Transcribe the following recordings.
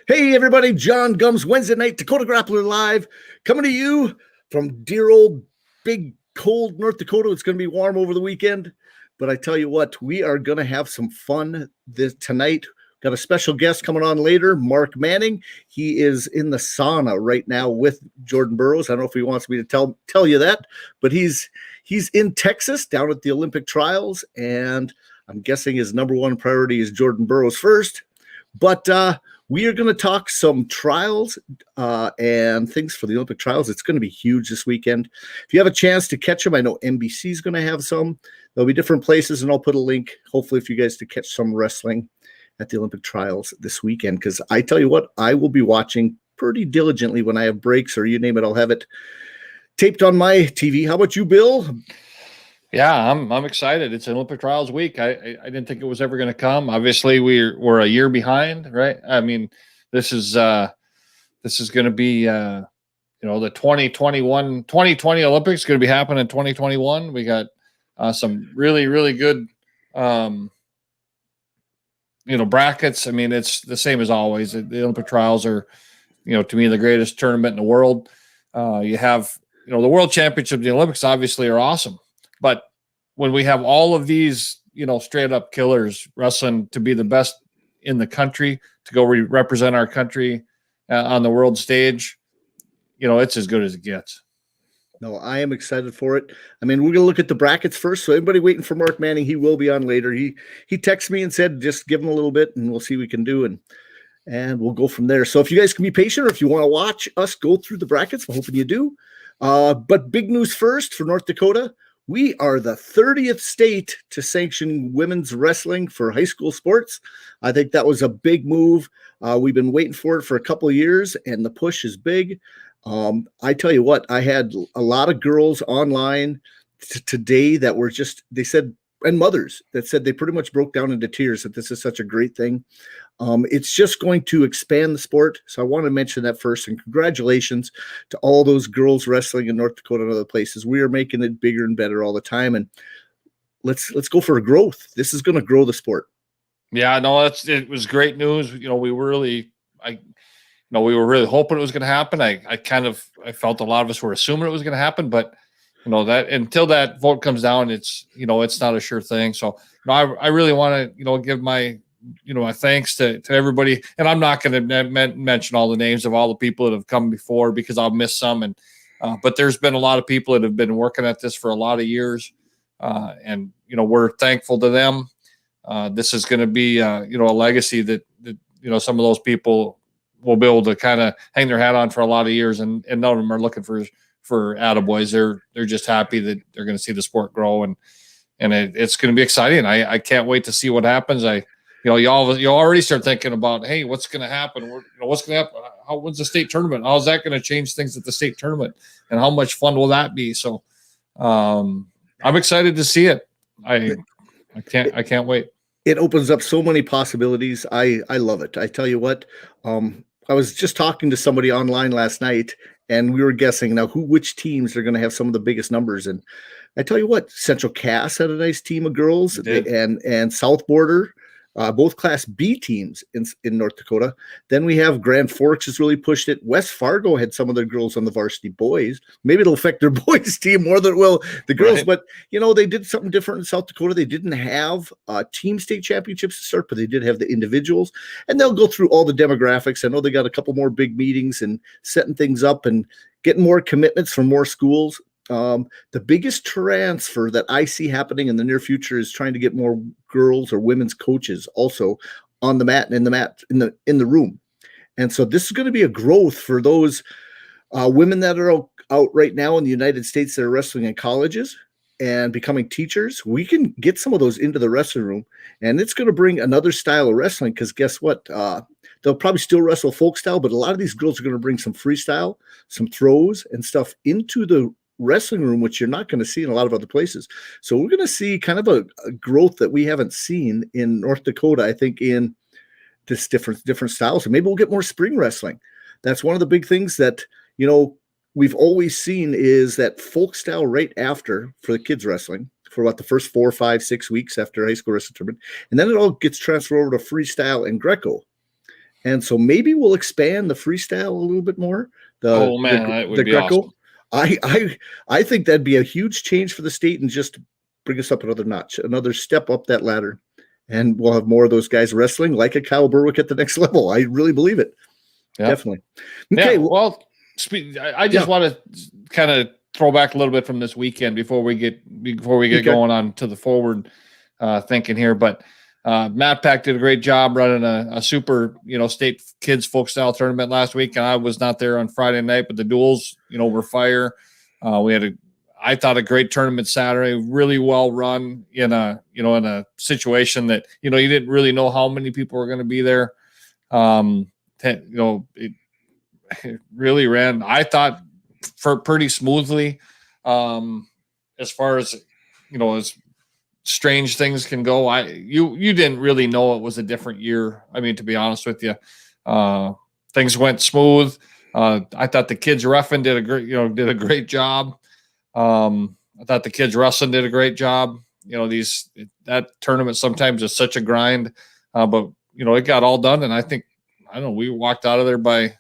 Hey, everybody, John Gums, Wednesday night, Dakota Grappler Live, coming to you from dear old big cold North Dakota. It's going to be warm over the weekend, but I tell you what, we are going to have some fun tonight. Got a special guest coming on later, Mark Manning. He is in the sauna right now with Jordan Burroughs. I don't know if he wants me to tell you that, but he's in Texas down at the Olympic trials, and I'm guessing his number one priority is Jordan Burroughs first. But we are going to talk some trials and things for the Olympic trials. It's going to be huge this weekend. If you have a chance to catch them, I know NBC is going to have some. There'll be different places, and I'll put a link, hopefully, for you guys to catch some wrestling at the Olympic trials this weekend. Because I tell you what, I will be watching pretty diligently when I have breaks or you name it. I'll have it taped on my TV. How about you, Bill? Yeah, I'm excited. It's an Olympic trials week. I didn't think it was ever going to come. Obviously, we're a year behind, right? I mean, this is going to be the 2020 Olympics going to be happening in 2021. We got some really good brackets. I mean, it's the same as always. The Olympic trials are, to me, the greatest tournament in the world. You have, the World Championships, the Olympics obviously are awesome. But when we have all of these, straight up killers wrestling to be the best in the country, to go represent our country on the world stage, it's as good as it gets. No, I am excited for it. I mean, we're going to look at the brackets first. So everybody waiting for Mark Manning, he will be on later. He texted me and said, just give him a little bit and we'll see what we can do. And we'll go from there. So if you guys can be patient, or if you want to watch us go through the brackets, I'm hoping you do. But big news first for North Dakota. We are the 30th state to sanction women's wrestling for high school sports. I think that was a big move. We've been waiting for it for a couple of years, and the push is big. I tell you what, I had a lot of girls online today that were they said, and mothers that said they pretty much broke down into tears that this is such a great thing. It's just going to expand the sport. So I want to mention that first. And congratulations to all those girls wrestling in North Dakota and other places. We are making it bigger and better all the time. And let's go for a growth. This is going to grow the sport. Yeah, no, it was great news. We were really hoping it was going to happen. I felt a lot of us were assuming it was going to happen, but that until that vote comes down, it's not a sure thing. So I really want to give my my thanks to everybody, and I'm not going to mention all the names of all the people that have come before because I'll miss some. And but there's been a lot of people that have been working at this for a lot of years, and we're thankful to them. This is going to be a legacy that some of those people will be able to kind of hang their hat on for a lot of years, and none of them are looking for attaboys. They're just happy that they're going to see the sport grow, and it's going to be exciting. I can't wait to see what happens. You already start thinking about, hey, what's going to happen? What's going to happen? When's the state tournament? How's that going to change things at the state tournament? And how much fun will that be? So I'm excited to see it. I can't wait. It opens up so many possibilities. I love it. I tell you what, I was just talking to somebody online last night, and we were guessing now which teams are going to have some of the biggest numbers. And I tell you what, Central Cass had a nice team of girls, and South Border, both Class B teams in North Dakota. Then we have Grand Forks has really pushed it. West Fargo had some of their girls on the varsity boys. Maybe it'll affect their boys team more than it will the girls. Right. But, they did something different in South Dakota. They didn't have team state championships to start, but they did have the individuals. And they'll go through all the demographics. I know they got a couple more big meetings and setting things up and getting more commitments from more schools. The biggest transfer that I see happening in the near future is trying to get more girls or women's coaches also on the mat and in the room. And so this is going to be a growth for those women that are out right now in the United States that are wrestling in colleges and becoming teachers. We can get some of those into the wrestling room, and it's going to bring another style of wrestling because guess what? They'll probably still wrestle folk style, but a lot of these girls are going to bring some freestyle, some throws and stuff into the wrestling room, which you're not going to see in a lot of other places. So we're going to see kind of a growth that we haven't seen in North Dakota, I think, in this different styles. And maybe we'll get more spring wrestling. That's one of the big things that, we've always seen is that folk style right after for the kids wrestling for about the first 4, 5, 6 weeks after high school wrestling tournament. And then it all gets transferred over to freestyle and Greco. And so maybe we'll expand the freestyle a little bit more. That would be Greco. awesome. I think that'd be a huge change for the state and just bring us up another notch, another step up that ladder. And we'll have more of those guys wrestling like a Kyle Berwick at the next level. I really believe it. Yep. Definitely. Okay. Yeah, well, I just want to kind of throw back a little bit from this weekend before we get going on to the forward thinking here. But Matt Pack did a great job running a super, state kids folk style tournament last week. And I was not there on Friday night, but the duels, were fire. We had I thought a great tournament Saturday, really well run in a situation that, you didn't really know how many people were going to be there. It really ran, I thought, for pretty smoothly, as far as, as strange things can go. You didn't really know it was a different year. I mean, to be honest with you, things went smooth. I thought the kids reffing did a great job. I thought the kids wrestling did a great job. That tournament sometimes is such a grind, but it got all done. And I think, we walked out of there by,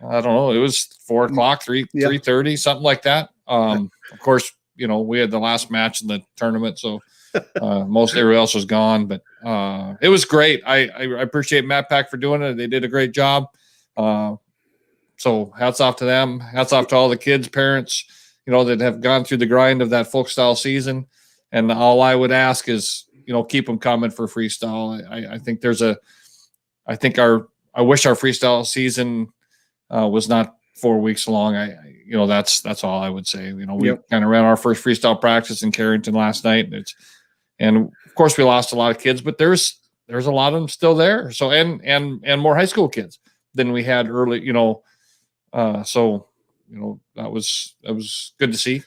it was 4 o'clock, 3:30, something like that. Of course, we had the last match in the tournament, so most everybody else was gone, but it was great. I appreciate Matt Pack for doing it. They did a great job. So hats off to them. Hats off to all the kids, parents, that have gone through the grind of that folk style season. And all I would ask is, keep them coming for freestyle. I think I wish our freestyle season was not 4 weeks long. That's all I would say. We kind of ran our first freestyle practice in Carrington last night. And of course we lost a lot of kids, but there's a lot of them still there. So, and more high school kids than we had early, that was good to see.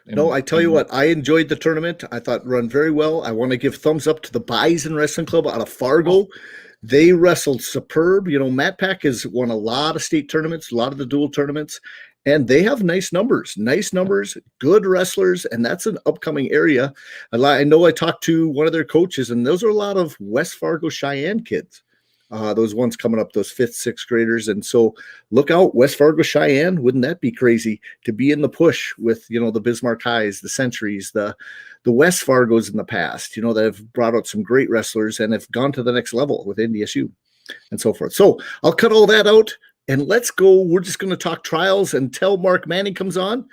No, I tell you what, I enjoyed the tournament. I thought it run very well. I want to give thumbs up to the Bison Wrestling Club out of Fargo. They wrestled superb. Matt Pack has won a lot of state tournaments, a lot of the dual tournaments, and they have nice numbers, good wrestlers, and that's an upcoming area. I know I talked to one of their coaches, and those are a lot of West Fargo Cheyenne kids. Those ones coming up, those 5th, 6th graders. And so look out, West Fargo Cheyenne. Wouldn't that be crazy to be in the push with, the Bismarck Highs, the Centuries, the West Fargos in the past, that have brought out some great wrestlers and have gone to the next level with NDSU and so forth. So I'll cut all that out and let's go. We're just going to talk trials until Mark Manning comes on.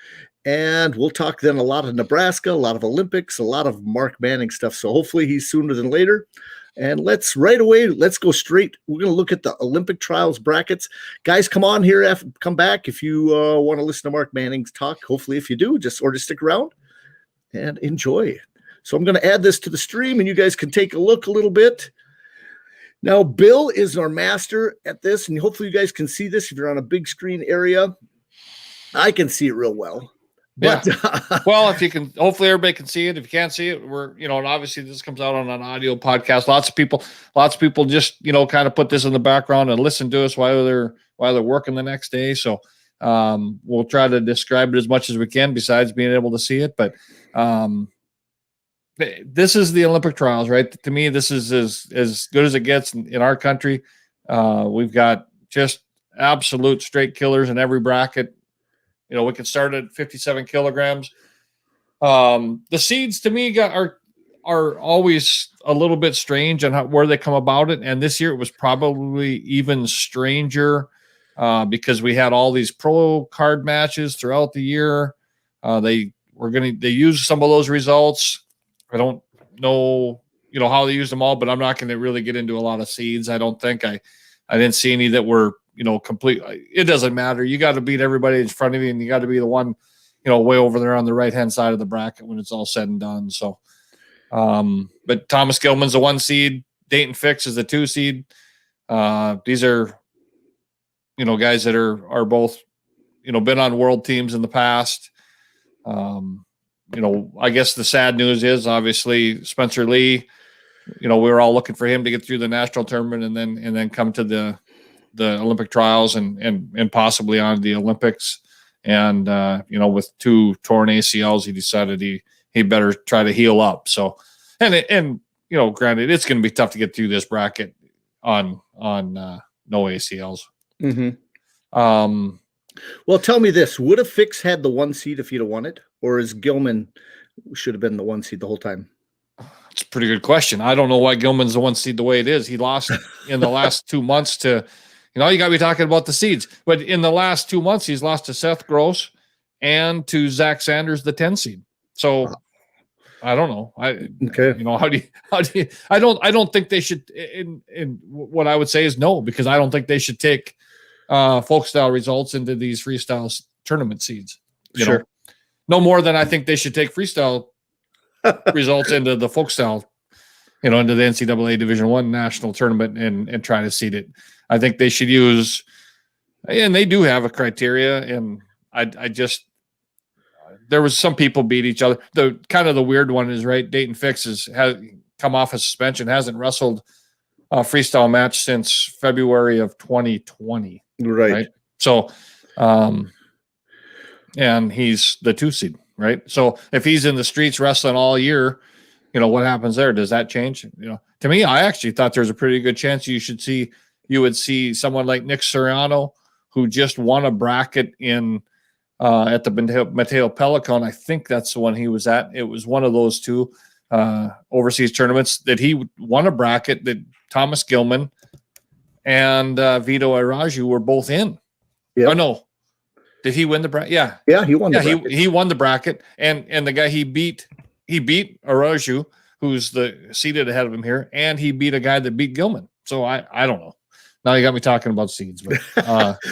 And we'll talk then a lot of Nebraska, a lot of Olympics, a lot of Mark Manning stuff. So hopefully he's sooner than later. And let's go straight. We're going to look at the Olympic trials brackets. Guys, come on here. Come back if you want to listen to Mark Manning's talk. Hopefully, if you do, just stick around and enjoy. So I'm going to add this to the stream, and you guys can take a look a little bit. Now, Bill is our master at this, and hopefully you guys can see this if you're on a big screen area. I can see it real well. But, well, if you can, hopefully everybody can see it. If you can't see it, we're, and obviously this comes out on an audio podcast. Lots of people just, kind of put this in the background and listen to us while they're working the next day. So, we'll try to describe it as much as we can besides being able to see it. But, this is the Olympic trials, right? To me, this is as good as it gets in our country. We've got just absolute straight killers in every bracket. We can start at 57 kilograms. The seeds to me are always a little bit strange on where they come about it. And this year it was probably even stranger because we had all these pro card matches throughout the year. They use some of those results. I don't know, how they used them all, but I'm not going to really get into a lot of seeds. I don't think I didn't see any that were, complete. It doesn't matter. You got to beat everybody in front of you, and you got to be the one, way over there on the right-hand side of the bracket when it's all said and done. So, but Thomas Gilman's the 1 seed. Dayton Fix is the 2 seed. These are, guys that are both, been on world teams in the past. I guess the sad news is obviously Spencer Lee, we were all looking for him to get through the national tournament and then come to the Olympic trials and possibly on the Olympics. And, with 2 torn ACLs, he decided he better try to heal up. So, and granted, it's going to be tough to get through this bracket. on no ACLs. Well, tell me this: would have Fix had the 1 seed if he'd have won it, or is Gilman should have been the 1 seed the whole time? It's a pretty good question. I don't know why Gilman's the 1 seed the way it is. He lost in the last 2 months to, you got to be talking about the seeds. But in the last 2 months, he's lost to Seth Gross and to Zach Sanders, the 10 seed. So I don't know. How do you, I don't think they should, in what I would say is no, because I don't think they should take folk style results into these freestyle tournament seeds. You know, no more than I think they should take freestyle results into the folk style, into the NCAA Division I national tournament and try to seed it. I think they should use, and they do have a criteria. And I just, there was some people beat each other. The kind of the weird one is Dayton Fix has come off a suspension, hasn't wrestled a freestyle match since February of 2020. Right. So, and he's the 2 seed. Right. So if he's in the streets wrestling all year, what happens there? Does that change? To me, I actually thought there's a pretty good chance you would see someone like Nick Soriano, who just won a bracket at the Mateo Pelican. I think that's the one he was at. It was one of those 2 overseas tournaments that he won a bracket that Thomas Gilman and Vito Araju were both in. Yeah. Oh, no. Did he win the bracket? Yeah. Yeah, he won the bracket. He won the bracket. And the guy he beat Araju, who's the seated ahead of him here, and he beat a guy that beat Gilman. So I don't know. Now you got me talking about seeds. But,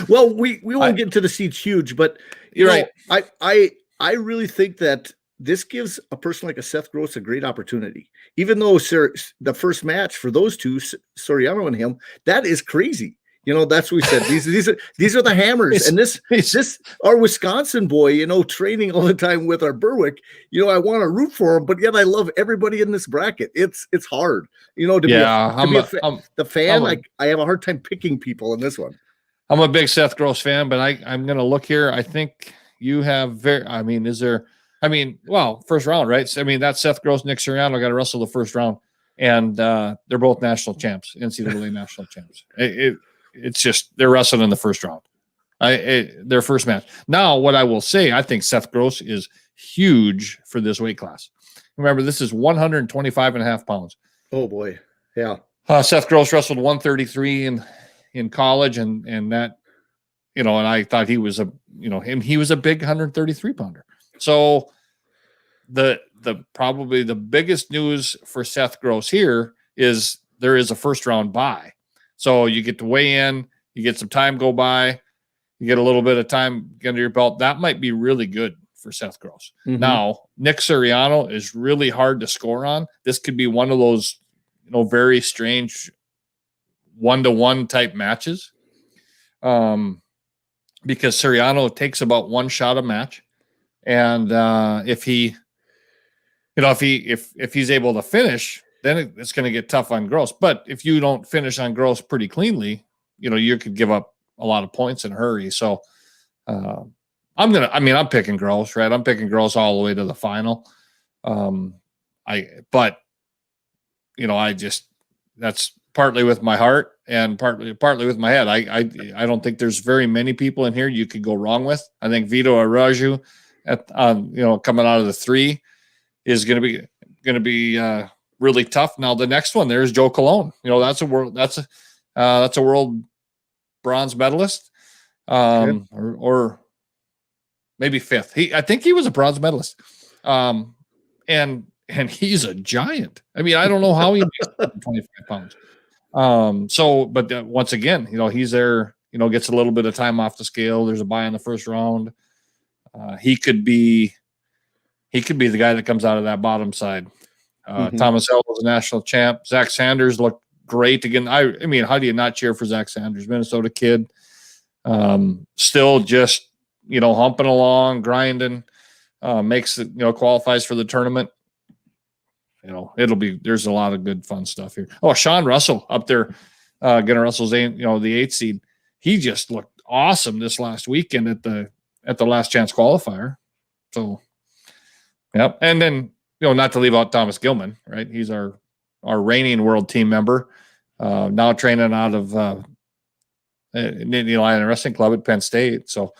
well, we won't get into the seeds huge, but you're right. I really think that this gives a person like a Seth Gross a great opportunity. Even though the first match for those two, Soriano and him, that is crazy. That's what we said. These are the hammers. And this our Wisconsin boy, training all the time with our Berwick, I want to root for him, but yet I love everybody in this bracket. It's hard, the fan. I have a hard time picking people in this one. I'm a big Seth Gross fan, but I'm going to look here. I think you have first round, right? That's Seth Gross, Nick Soriano got to wrestle the first round, and they're both national champs, NCAA national champs. It's just they're wrestling in the first round. Their first match. Now, what I will say, I think Seth Gross is huge for this weight class. Remember, this is 125.5 pounds. Oh boy, yeah. Seth Gross wrestled 133 in college, and that, and I thought he was he was a big 133 pounder. So the probably the biggest news for Seth Gross here is there is a first round bye. So you get to weigh in, you get some time go by, you get a little bit of time under your belt. That might be really good for Seth Gross. Mm-hmm. Now, Nick Soriano is really hard to score on. This could be one of those, very strange 1-to-1 type matches. Because Soriano takes about 1 shot a match. And if he's able to finish, then it's going to get tough on Gross. But if you don't finish on Gross pretty cleanly, you could give up a lot of points in a hurry. So I'm picking Gross, right? I'm picking Gross all the way to the final. That's partly with my heart and partly with my head. I don't think there's very many people in here you could go wrong with. I think Vito Araju coming out of the 3 is going to be really tough. Now the next one there's Joe Colon. That's a world bronze medalist, or maybe 5th. I think he was a bronze medalist, and he's a giant. I don't know how he makes 25 pounds. But once again, he's there. Gets a little bit of time off the scale. There's a bye in the first round. He could be the guy that comes out of that bottom side. Thomas L was a national champ. Zach Sanders looked great again. How do you not cheer for Zach Sanders? Minnesota kid, still just humping along, grinding, makes it, qualifies for the tournament. There's a lot of good fun stuff here. Oh, Sean Russell up there, gonna wrestle the 8th seed. He just looked awesome this last weekend at the last chance qualifier. So, yep, and then. Not to leave out Thomas Gilman, right? He's our reigning world team member. now training out of Nittany Lion Wrestling Club at Penn State. So,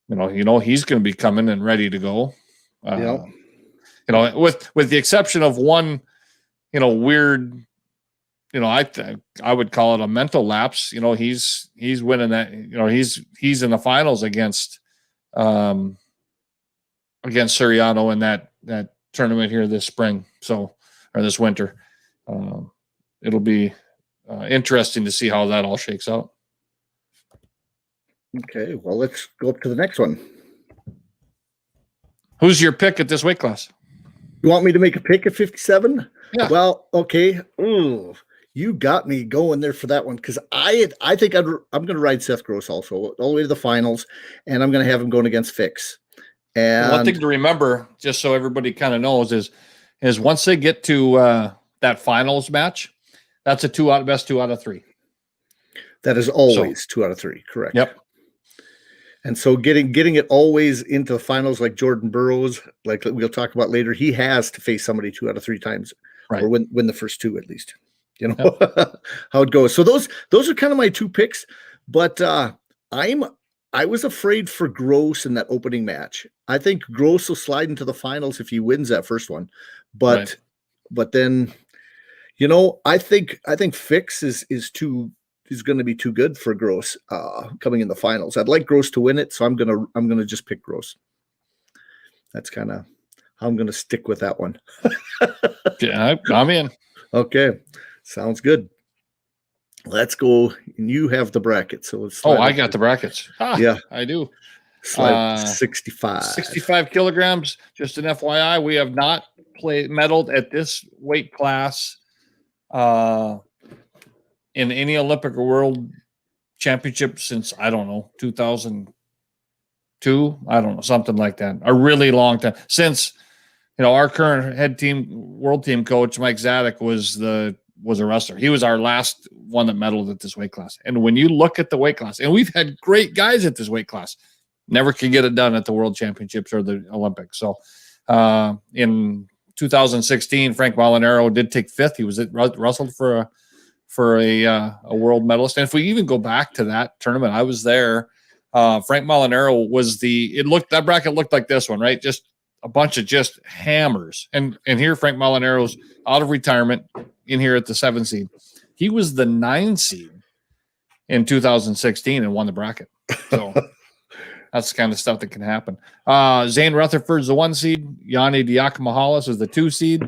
he's going to be coming and ready to go. With the exception of one, weird, I would call it a mental lapse. He's winning that. He's in the finals against Suriano in that tournament here this spring. So, or this winter, it'll be interesting to see how that all shakes out. Okay, well, let's go up to the next one. Who's your pick at this weight class? You want me to make a pick at 57? Yeah. Well, okay. Ooh, you got me going there for that one because I think I'm going to ride Seth Gross also all the way to the finals, and I'm going to have him going against Fix. And one thing to remember, just so everybody kind of knows, is once they get to that finals match, that's a best 2 out of 3. That is always 2 out of 3, correct? Yep. And so getting it always into the finals, like Jordan Burroughs, like we'll talk about later, he has to face somebody 2 out of 3 times, right, or win the first 2 at least. How it goes. So those are kind of my 2 picks, but I was afraid for Gross in that opening match. I think Gross will slide into the finals if he wins that first one, but then I think Fix is going to be too good for Gross coming in the finals. I'd like Gross to win it, so I'm gonna just pick Gross. That's kind of how I'm gonna stick with that one. Yeah, I'm in. Okay, sounds good. Let's go. And you have the bracket, so let's. I got the brackets. Yeah, I do. Slide 65. 65 kilograms. Just an FYI, we have not medaled at this weight class in any Olympic or World Championship since, I don't know, 2002. I don't know, something like that. A really long time since, our current world team coach, Mike Zadek, was a wrestler. He was our last one that medaled at this weight class. And when you look at the weight class, and we've had great guys at this weight class, never could get it done at the World Championships or the Olympics. So in 2016, Frank Molinaro did take 5th. He was wrestled for a world medalist. And if we even go back to that tournament, I was there. Frank Molinaro was that bracket looked like this one, right? Just a bunch of just hammers. And here Frank Molinaro's out of retirement in here at the 7 seed. He was the 9 seed in 2016 and won the bracket. So that's the kind of stuff that can happen. Zane Rutherford's the 1 seed. Yanni Diakomahalis is the 2 seed.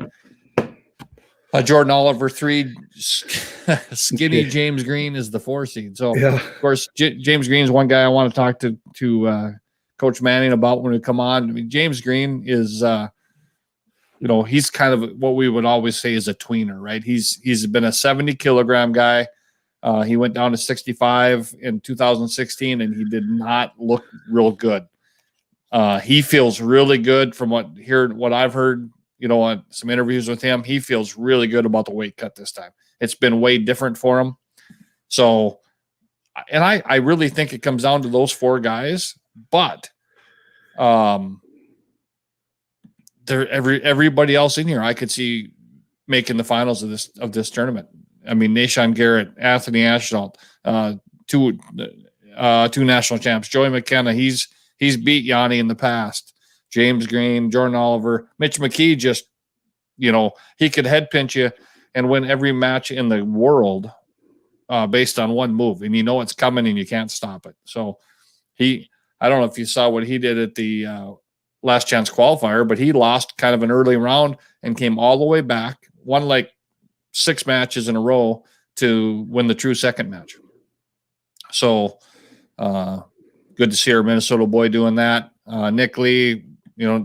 Jordan Oliver 3. Skinny James Green is the 4 seed. So, Of course, James Green is one guy I want to talk to Coach Manning about when we come on. I mean, James Green is, he's kind of what we would always say is a tweener, right? He's been a 70 kilogram guy. He went down to 65 in 2016, and he did not look real good. He feels really good from what I've heard, on some interviews with him. He feels really good about the weight cut this time. It's been way different for him. So, and I really think it comes down to those 4 guys, but everybody else in here I could see making the finals of this tournament. I mean, Nashon Garrett, Anthony Ashnault, 2 national champs. Joey McKenna, he's beat Yanni in the past. James Green, Jordan Oliver, Mitch McKee just, he could head pinch you and win every match in the world based on one move. And it's coming and you can't stop it. So I don't know if you saw what he did at the last chance qualifier, but he lost kind of an early round and came all the way back, won like 6 matches in a row to win the true second match. So good to see our Minnesota boy doing that. Nick Lee,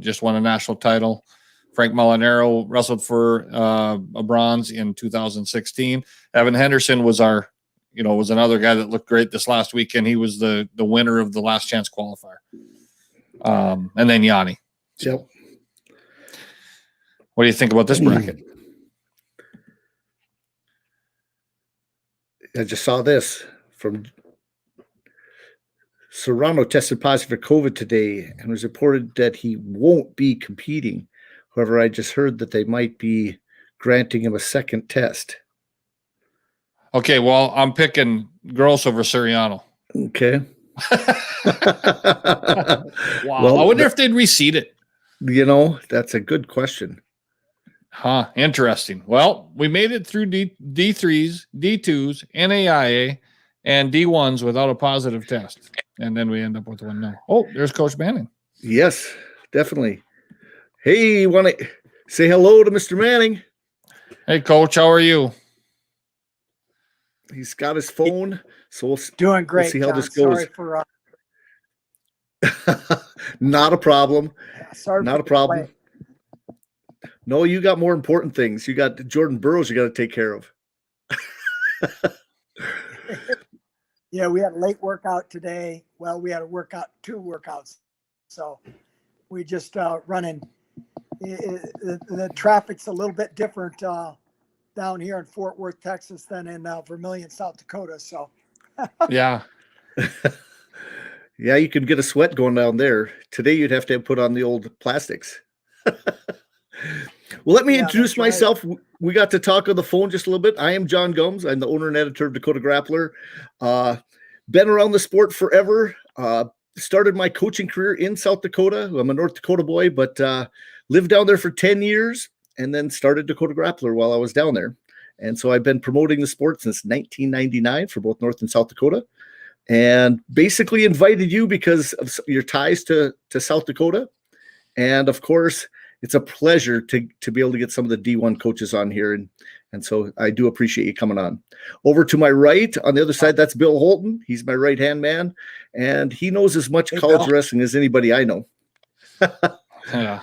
just won a national title. Frank Molinaro wrestled for a bronze in 2016. Evan Henderson was was another guy that looked great this last weekend. He was the winner of the last chance qualifier. And then Yanni. Yep. What do you think about this bracket? I just saw this from Serrano tested positive for COVID today and was reported that he won't be competing. However, I just heard that they might be granting him a second test. Okay, well, I'm picking Gross over Suriano. Okay. Wow. Well, I wonder if they'd reseed it. That's a good question. Huh. Interesting. Well, we made it through D3s, D2s, NAIA, and D1s without a positive test. And then we end up with one no. Oh, there's Coach Manning. Yes, definitely. Hey, you want to say hello to Mr. Manning? Hey, Coach, how are you? He's got his phone, so we'll doing great. We'll see how John. this goes. Sorry for not a problem. Sorry, not a problem. No, you got more important things. You got Jordan Burroughs you got to take care of. Yeah, we had a late workout today. Well, we had two workouts. So we just running. The traffic's a little bit different down here in Fort Worth, Texas than in Vermillion, South Dakota. So yeah. Yeah, you could get a sweat going down there. Today you'd have to put on the old plastics. Well, let me introduce myself. Right. We got to talk on the phone just a little bit. I am John Gums. I'm the owner and editor of Dakota Grappler. Been around the sport forever. Started my coaching career in South Dakota. I'm a North Dakota boy, but lived down there for 10 years and then started Dakota Grappler while I was down there. And so I've been promoting the sport since 1999 for both North and South Dakota. And basically invited you because of your ties to South Dakota. And of course, it's a pleasure to be able to get some of the D1 coaches on here. And so I do appreciate you coming on. Over to my right, on the other side, that's Bill Holton. He's my right-hand man. And he knows as much college wrestling as anybody I know. Yeah,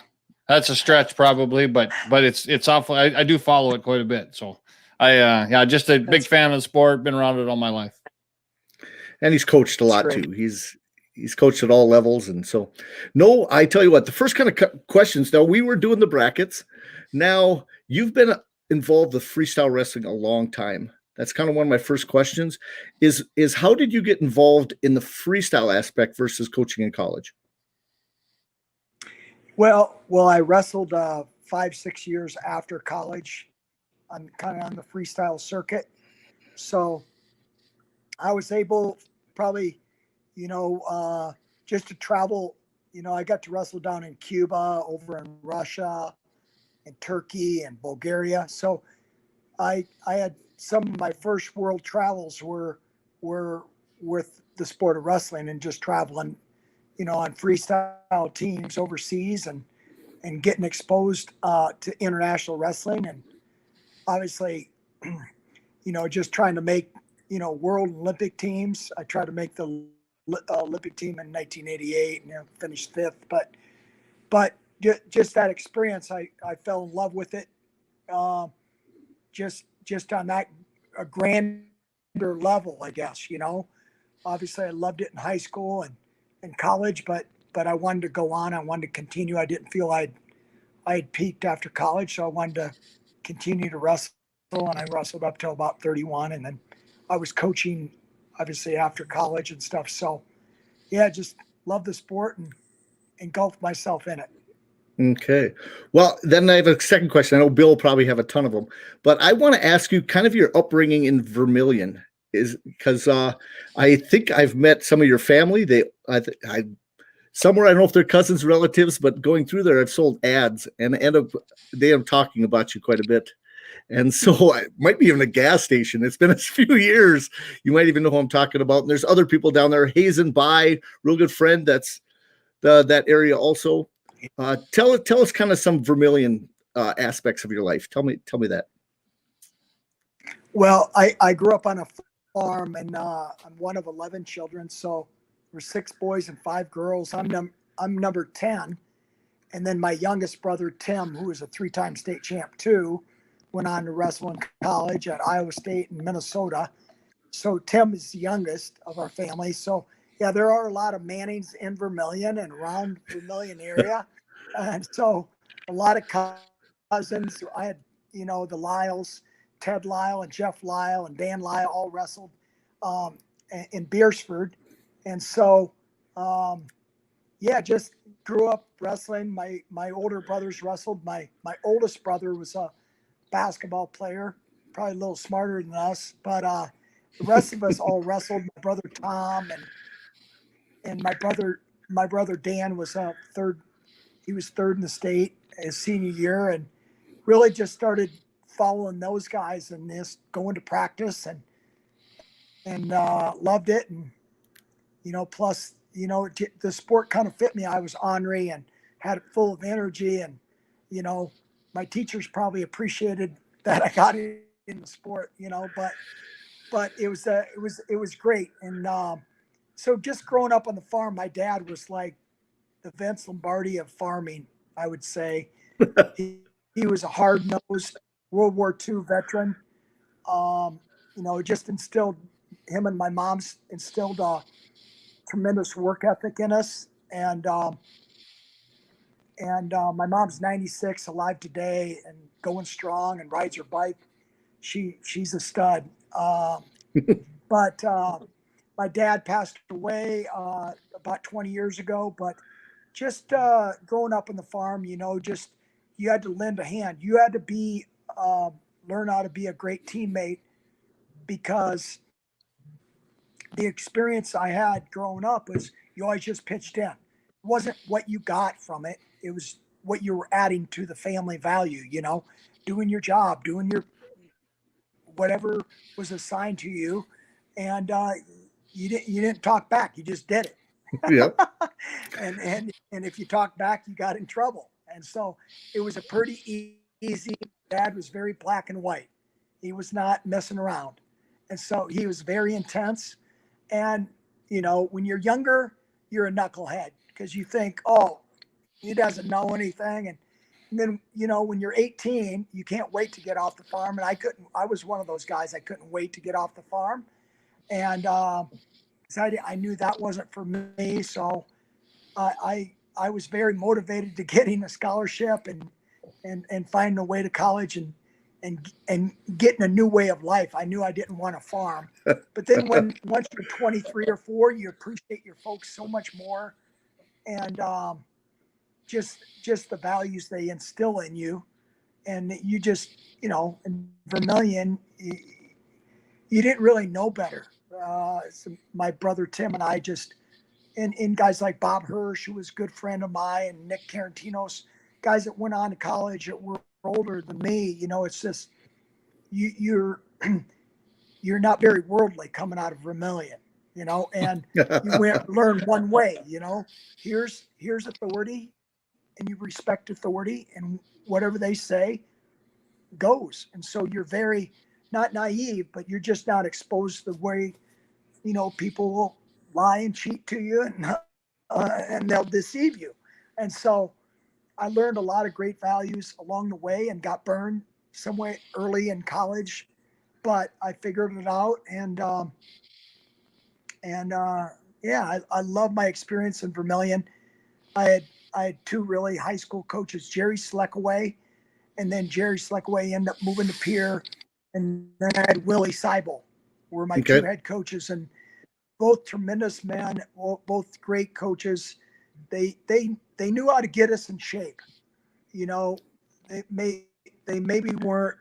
that's a stretch probably, but it's awful. I do follow it quite a bit. So just a big fan of the sport, been around it all my life. And he's coached a lot too. He's coached at all levels. And so, no, I tell you what, the first kind of questions, now we were doing the brackets. Now you've been involved with freestyle wrestling a long time. That's kind of one of my first questions is how did you get involved in the freestyle aspect versus coaching in college? Well, I wrestled 5-6 years after college. I'm kind of on the freestyle circuit. So I was able probably, just to travel, I got to wrestle down in Cuba, over in Russia and Turkey and Bulgaria. So I had some of my first world travels were with the sport of wrestling and just traveling, on freestyle teams overseas and getting exposed to international wrestling. And obviously, just trying to make, world Olympic teams. I tried to make the Olympic team in 1988 and finished 5th, but just that experience, I fell in love with it. Just on that a grander level, I guess, obviously I loved it in high school and college, but I wanted to go on. I wanted to continue. I didn't feel I had peaked after college. So I wanted to continue to wrestle, and I wrestled up till about 31. And then I was coaching obviously after college and stuff. So yeah, just love the sport and engulfed myself in it. Okay. Well, then I have a second question. I know Bill will probably have a ton of them, but I want to ask you kind of your upbringing in Vermilion is because I think I've met some of your family. I somewhere, I don't know if they're cousins, relatives, but going through there, I've sold ads and they end up talking about you quite a bit. And so it might be even a gas station. It's been a few years. You might even know who I'm talking about. And there's other people down there. Hazen By, real good friend. That's that area also. Tell us kind of some Vermilion aspects of your life. Tell me that. Well, I grew up on a farm, and I'm one of 11 children. So we're 6 boys and 5 girls. I'm number 10, and then my youngest brother Tim, who is a 3-time state champ too, went on to wrestle in college at Iowa State and Minnesota. So Tim is the youngest of our family. So yeah, there are a lot of Mannings in Vermilion and around Vermilion area. And so a lot of cousins. I had, the Lyles, Ted Lyle and Jeff Lyle and Dan Lyle all wrestled in Beersford. And so, just grew up wrestling. My older brothers wrestled. My oldest brother was a basketball player, probably a little smarter than us, but the rest of us all wrestled. My brother Tom and my brother Dan was third. He was third in the state his senior year, and really just started following those guys and just going to practice and loved it. And plus the sport kind of fit me. I was ornery and had it full of energy, and my teachers probably appreciated that I got in the sport. But it was great. And so just growing up on the farm, my dad was like the Vince Lombardi of farming, I would say. He was a hard-nosed World War II veteran. Just instilled, him and my mom's instilled a tremendous work ethic in us. And my mom's 96, alive today and going strong and rides her bike. She's a stud. But my dad passed away about 20 years ago. But just growing up on the farm, just you had to lend a hand. You had to be learn how to be a great teammate, because the experience I had growing up was you always just pitched in. It wasn't what you got from it. It was what you were adding to the family value, doing your job, doing your whatever was assigned to you. And you didn't talk back. You just did it. Yep. and if you talked back, you got in trouble. And so it was a pretty easy. Dad was very black and white. He was not messing around. And so he was very intense. And, when you're younger, you're a knucklehead because you think, oh, he doesn't know anything. And then, when you're 18, you can't wait to get off the farm. And I was one of those guys. I couldn't wait to get off the farm. And I knew that wasn't for me. So I was very motivated to getting a scholarship and finding a way to college and getting a new way of life. I knew I didn't want to farm. But then once you're 23 or 4, you appreciate your folks so much more. And just the values they instill in you. And you just, in Vermilion, you didn't really know better. So my brother Tim and I just, and guys like Bob Hirsch, who was a good friend of mine, and Nick Carantinos, guys that went on to college that were older than me, it's just, you're not very worldly coming out of Vermilion, and you learn one way, here's authority, and you respect authority, and whatever they say goes. And so you're very not naive, but you're just not exposed to the way, people will lie and cheat to you, and they'll deceive you. And so I learned a lot of great values along the way and got burned somewhere early in college, but I figured it out. And I love my experience in Vermilion. I had two really high school coaches, Jerry Sleckaway, and then Jerry Sleckaway ended up moving to Pierre. And then I had Willie Seibel, were my two head coaches, and both tremendous men, both great coaches. They knew how to get us in shape. They maybe weren't,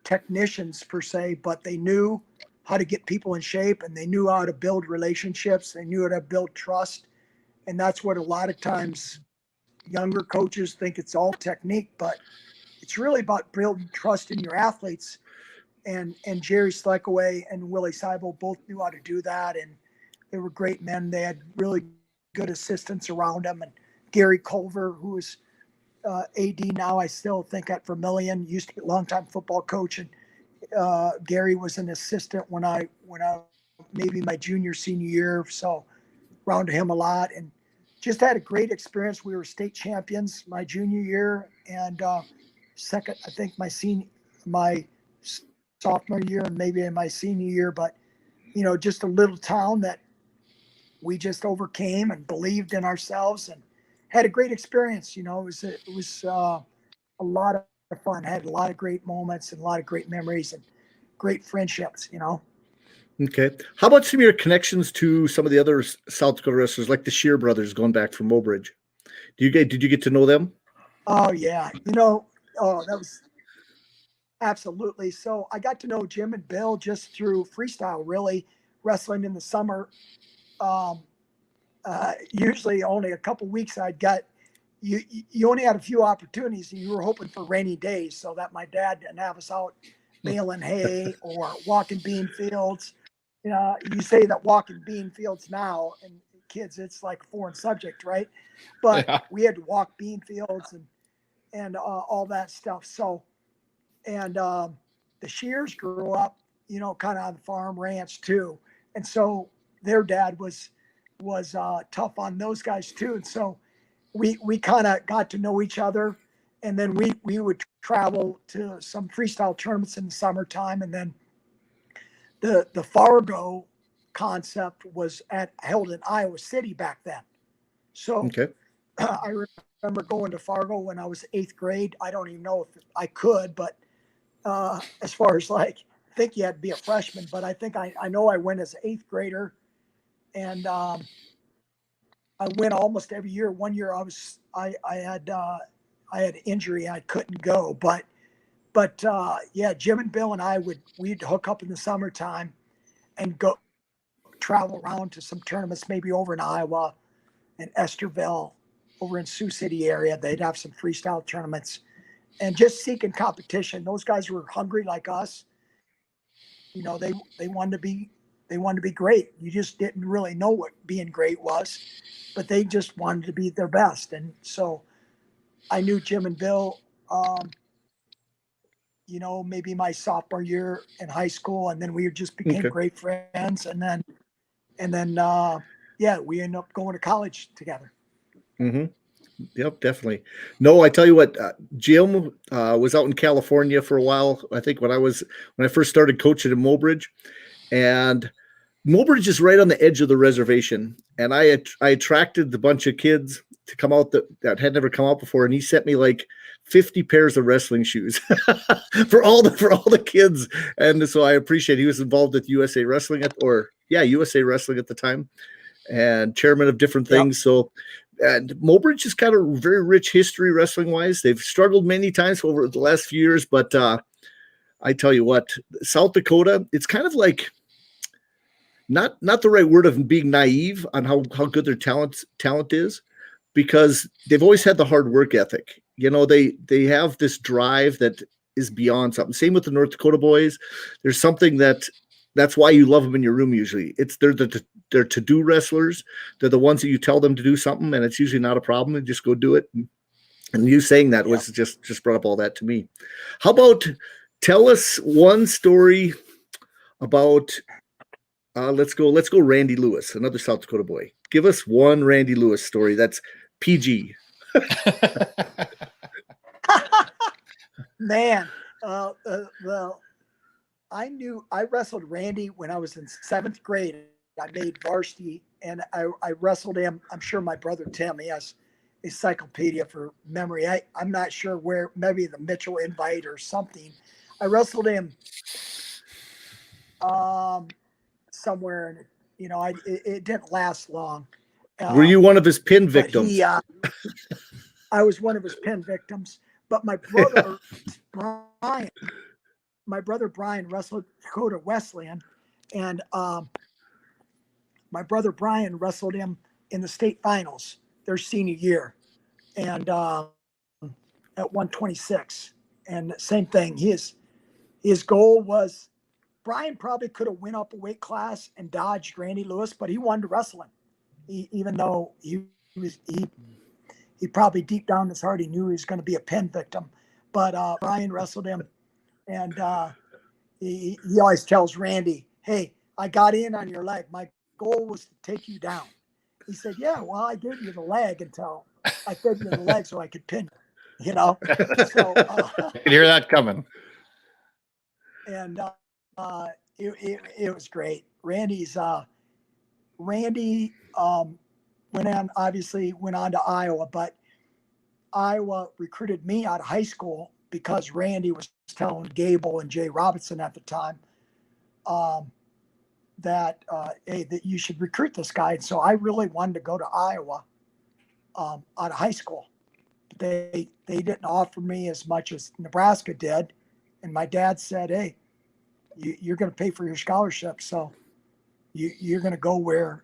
technicians per se, but they knew how to get people in shape, and they knew how to build relationships. They knew how to build trust. And that's what a lot of times younger coaches think it's all technique, but it's really about building trust in your athletes. And Jerry Sleckaway and Willie Seibel both knew how to do that. And they were great men. They had really good assistants around them. And Gary Culver, who is AD now, I still think at Vermilion, used to be a longtime football coach. And Gary was an assistant when I maybe my senior year. So around him a lot, and just had a great experience. We were state champions my junior year, and second, I think my sophomore year, and maybe in my senior year. But just a little town that we just overcame and believed in ourselves and had a great experience. It was a lot of fun. Had a lot of great moments and a lot of great memories and great friendships. Okay. How about some of your connections to some of the other South Dakota wrestlers, like the Shear brothers, going back from Mobridge? Did you get to know them? Oh yeah, that was Absolutely. So I got to know Jim and Bill just through freestyle, really wrestling in the summer. Um, Usually only a couple weeks I'd got you only had a few opportunities and you were hoping for rainy days so that my dad didn't have us out baling hay or walking bean fields. You say that walking bean fields now and kids, it's like a foreign subject, right? But Yeah. we had to walk bean fields and all that stuff. So, and the Shears grew up, kind of on the farm ranch too. And so their dad was tough on those guys too. And so we kind of got to know each other. And then we would travel to some freestyle tournaments in the summertime. And then the Fargo concept was held in Iowa City back then. So Okay. I remember going to Fargo when I was 8th grade. I don't even know if I could, but as far as like, I think you had to be a freshman, but I think I know I went as an 8th grader, and I went almost every year. One year I had an injury, I couldn't go, but yeah, Jim and Bill and we'd hook up in the summertime and go travel around to some tournaments, maybe over in Iowa and Esterville, over in Sioux City area. They'd have some freestyle tournaments and just seeking competition. Those guys were hungry like us. They wanted to be great. You just didn't really know what being great was, but they just wanted to be their best. And so I knew Jim and Bill, maybe my sophomore year in high school, and then we just became Okay. great friends. And then yeah, we ended up going to college together. Mm-hmm. Yep, definitely. No, I tell you what, Jim was out in California for a while. I think when I first started coaching in Mobridge, and Mobridge is right on the edge of the reservation. And I attracted the bunch of kids to come out that had never come out before, and he sent me like 50 pairs of wrestling shoes for all the kids. And so I appreciate he was involved with USA Wrestling USA Wrestling at the time, and chairman of different things. Yep. So, and Mobridge has got a very rich history wrestling wise. They've struggled many times over the last few years, but I tell you what, South Dakota, it's kind of like not the right word of being naive on how good their talent is, because they've always had the hard work ethic. They have this drive that is beyond something. Same with the North Dakota boys. There's something that's why you love them in your room. Usually they're to-do wrestlers. They're the ones that you tell them to do something, and it's usually not a problem, and just go do it. And you saying that was just brought up all that to me. How about tell us one story about let's go Randy Lewis, another South Dakota boy. Give us one Randy Lewis story that's PG. Man, I wrestled Randy when I was in 7th grade. I made varsity, and I wrestled him. I'm sure my brother Tim, he has a encyclopedia for memory. I'm not sure where, maybe the Mitchell invite or something. I wrestled him somewhere, and it didn't last long. Were you one of his pin victims? I was one of his pin victims, but my brother Brian wrestled Dakota Wesleyan, and my brother Brian wrestled him in the state finals their senior year, and at 126. And same thing, his goal was, Brian probably could have went up a weight class and dodged Randy Lewis, but he wanted to wrestle him, even though he probably deep down in his heart he knew he was going to be a pin victim. But Brian wrestled him, and he always tells Randy, "Hey, I got in on your leg. My goal was to take you down." He said, "Yeah, well, I gave you the leg until I fed you the leg so I could pin you." So I can hear that coming. And it was great. Randy went on to Iowa, but Iowa recruited me out of high school because Randy was telling Gable and Jay Robinson at the time that you should recruit this guy. And so I really wanted to go to Iowa out of high school. They didn't offer me as much as Nebraska did, And my dad said, hey, you're going to pay for your scholarship. So you're going to go where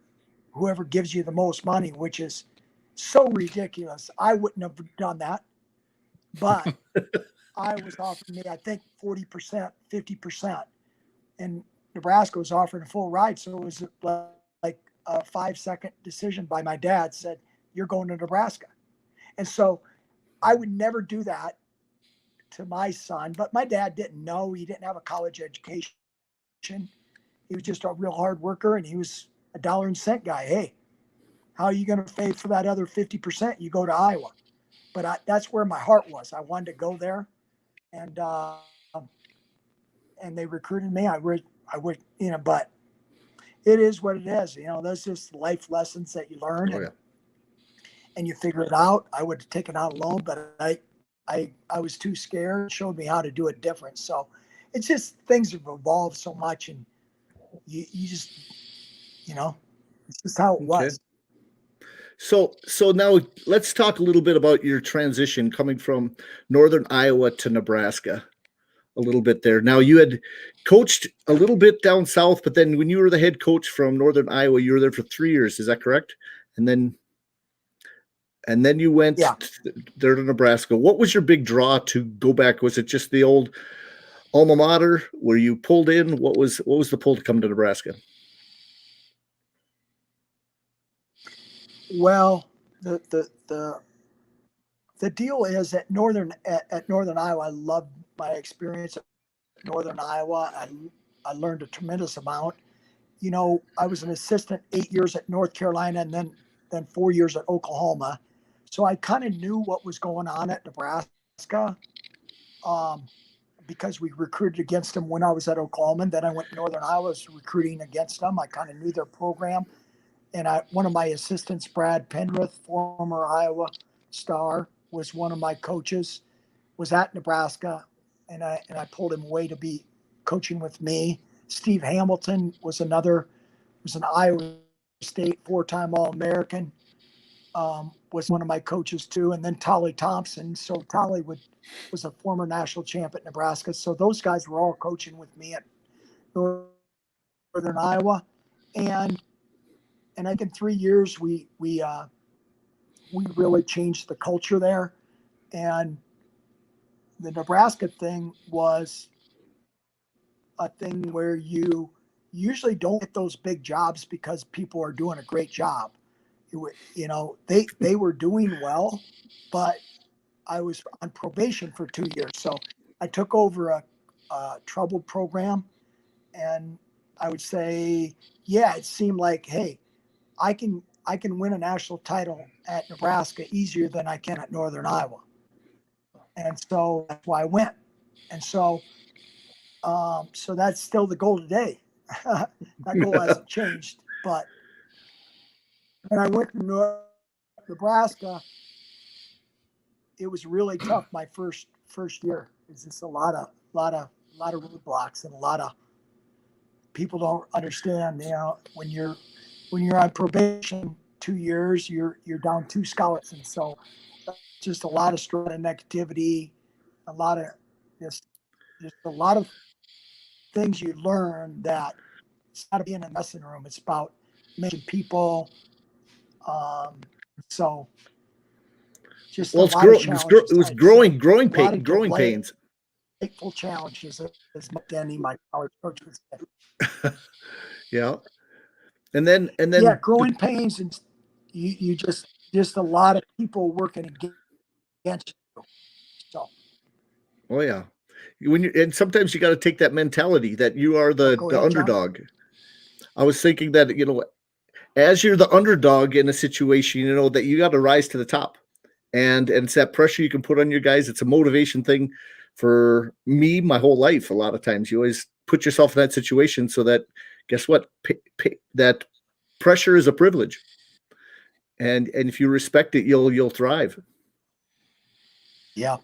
whoever gives you the most money, which is so ridiculous. I wouldn't have done that. But I was offering me, I think, 40%, 50%. And Nebraska was offering a full ride. So it was like a 5-second decision by my dad said, you're going to Nebraska. And so I would never do that to my son, but my dad didn't know. He didn't have a college education. He was just a real hard worker, and he was a dollar and cent guy. Hey, how are you going to pay for that other 50%? You go to Iowa. But that's where my heart was. I wanted to go there, and they recruited me. I would, but it is what it is. That's just life lessons that you learn, and you figure it out. I would have taken out a loan, but I was too scared. It showed me how to do it different. So it's just things have evolved so much, and you just, it's just how it was. So now let's talk a little bit about your transition coming from Northern Iowa to Nebraska. A little bit there. Now you had coached a little bit down south, but then when you were the head coach from Northern Iowa, you were there for 3 years. Is that correct? And then you went there to Nebraska. What was your big draw to go back? Was it just the old alma mater? Were you pulled in? What was the pull to come to Nebraska? Well, the deal is that Northern Iowa, I loved my experience at Northern Iowa. I learned a tremendous amount. I was an assistant 8 years at North Carolina and then 4 years at Oklahoma. So I kind of knew what was going on at Nebraska because we recruited against them when I was at Oklahoma. And then I went to Northern Iowa, was recruiting against them. I kind of knew their program. And one of my assistants, Brad Penrith, former Iowa star, was one of my coaches, was at Nebraska, and I pulled him away to be coaching with me. Steve Hamilton was an Iowa State 4-time All-American, was one of my coaches too. And then Tolly Thompson. So Tolly was a former national champ at Nebraska. So those guys were all coaching with me at Northern Iowa. And I think in 3 years, we really changed the culture there. And the Nebraska thing was a thing where you usually don't get those big jobs because people are doing a great job. They were doing well, but I was on probation for 2 years. So I took over a troubled program, and I would say, it seemed like, hey, I can win a national title at Nebraska easier than I can at Northern Iowa. And so that's why I went. And so that's still the goal today. That goal hasn't changed. But when I went to Nebraska, it was really tough. My first year. It's just a lot of roadblocks, and a lot of people don't understand. When you're on probation 2 years, you're down 2 scouts, and so just a lot of stress and negativity, a lot of just a lot of things you learn that it's not being in a messing room. It's about making people. So just well, a lot of challenges. It was growing pains. Delightful challenges, as Danny, my college coach, would say. Yeah. And then growing pains, and you just a lot of people working against you. So. Oh yeah. And sometimes you got to take that mentality that you are the underdog. John. I was thinking that, as you're the underdog in a situation, that you got to rise to the top, and it's that pressure you can put on your guys. It's a motivation thing for me my whole life. A lot of times you always put yourself in that situation so that, guess what? That pressure is a privilege. And if you respect it, you'll thrive. Yeah.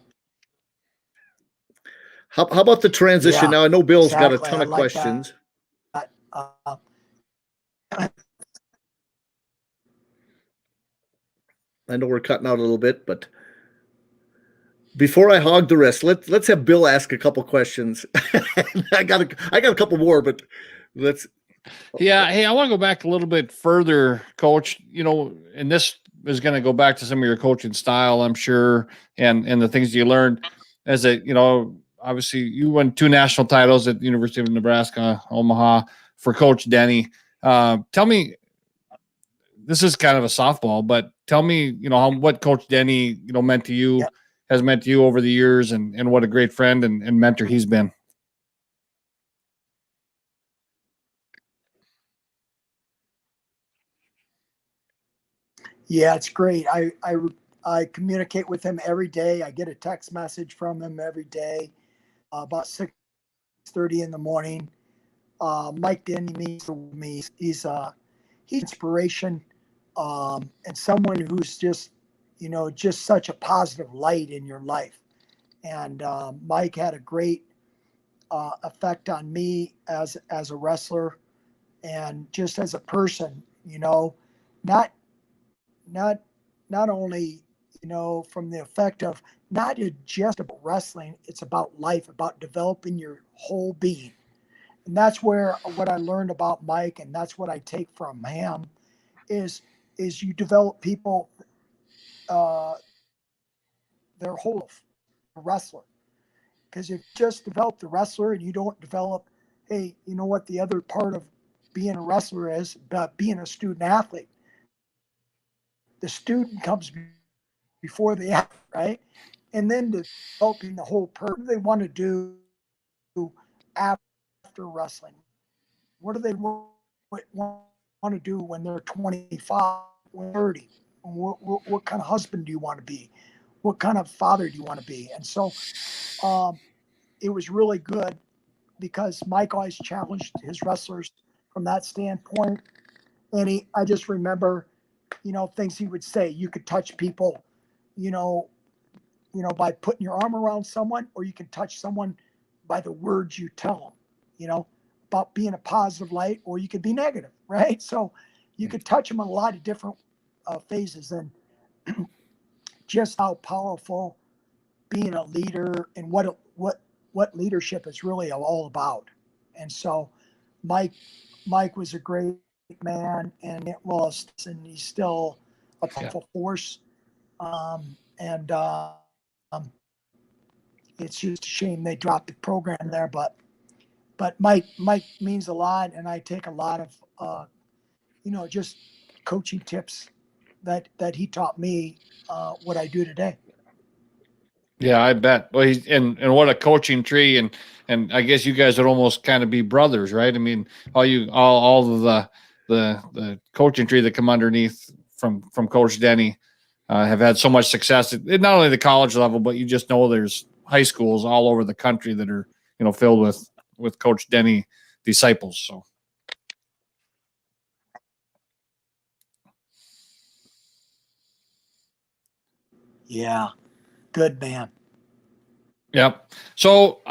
How about the transition? Yeah, now I know Bill's got a ton of questions. I know we're cutting out a little bit, but Before I hog the rest, let's have Bill ask a couple questions. I got a couple more, but let's. Yeah. Hey, I want to go back a little bit further, Coach. And this is going to go back to some of your coaching style, I'm sure, and the things you learned as obviously you won 2 national titles at the University of Nebraska, Omaha for Coach Downey. Tell me, this is kind of a softball, but tell me, what Coach Downey, meant to you, has meant to you over the years, and what a great friend and mentor he's been. Yeah, it's great. I communicate with him every day. I get a text message from him every day, about 6:30 in the morning. Mike Denny means to me. He's inspiration, and someone who's just such a positive light in your life. And Mike had a great effect on me as a wrestler, and just as a person. Not not only from the effect of not just about wrestling, it's about life, about developing your whole being. And that's where what I learned about Mike, and that's what I take from him, is you develop people, their whole wrestler. Because if you just develop the wrestler and you don't develop, hey, you know what the other part of being a wrestler is, about being a student athlete. The student comes before the athlete, right? And then developing the whole person. What do they want to do after wrestling? What do they want to do when they're 25, 30? What kind of husband do you want to be? What kind of father do you want to be? And so it was really good because Mike always challenged his wrestlers from that standpoint. And I just remember, things he would say. You could touch people, by putting your arm around someone, or you can touch someone by the words you tell them, about being a positive light, or you could be negative, right? So you could touch them in a lot of different phases, and just how powerful being a leader and what leadership is really all about. And so Mike was a great man, and it was, and he's still a powerful force. And it's just a shame they dropped the program there, but Mike means a lot, and I take a lot of just coaching tips that he taught me what I do today. Yeah, I bet. Well, and what a coaching tree, and I guess you guys would almost kind of be brothers, right? I mean, all of the coaching tree that come underneath from Coach Downey have had so much success at not only the college level, but you just know there's high schools all over the country that are filled with Coach Downey disciples. So. Yeah, good man. Yep. So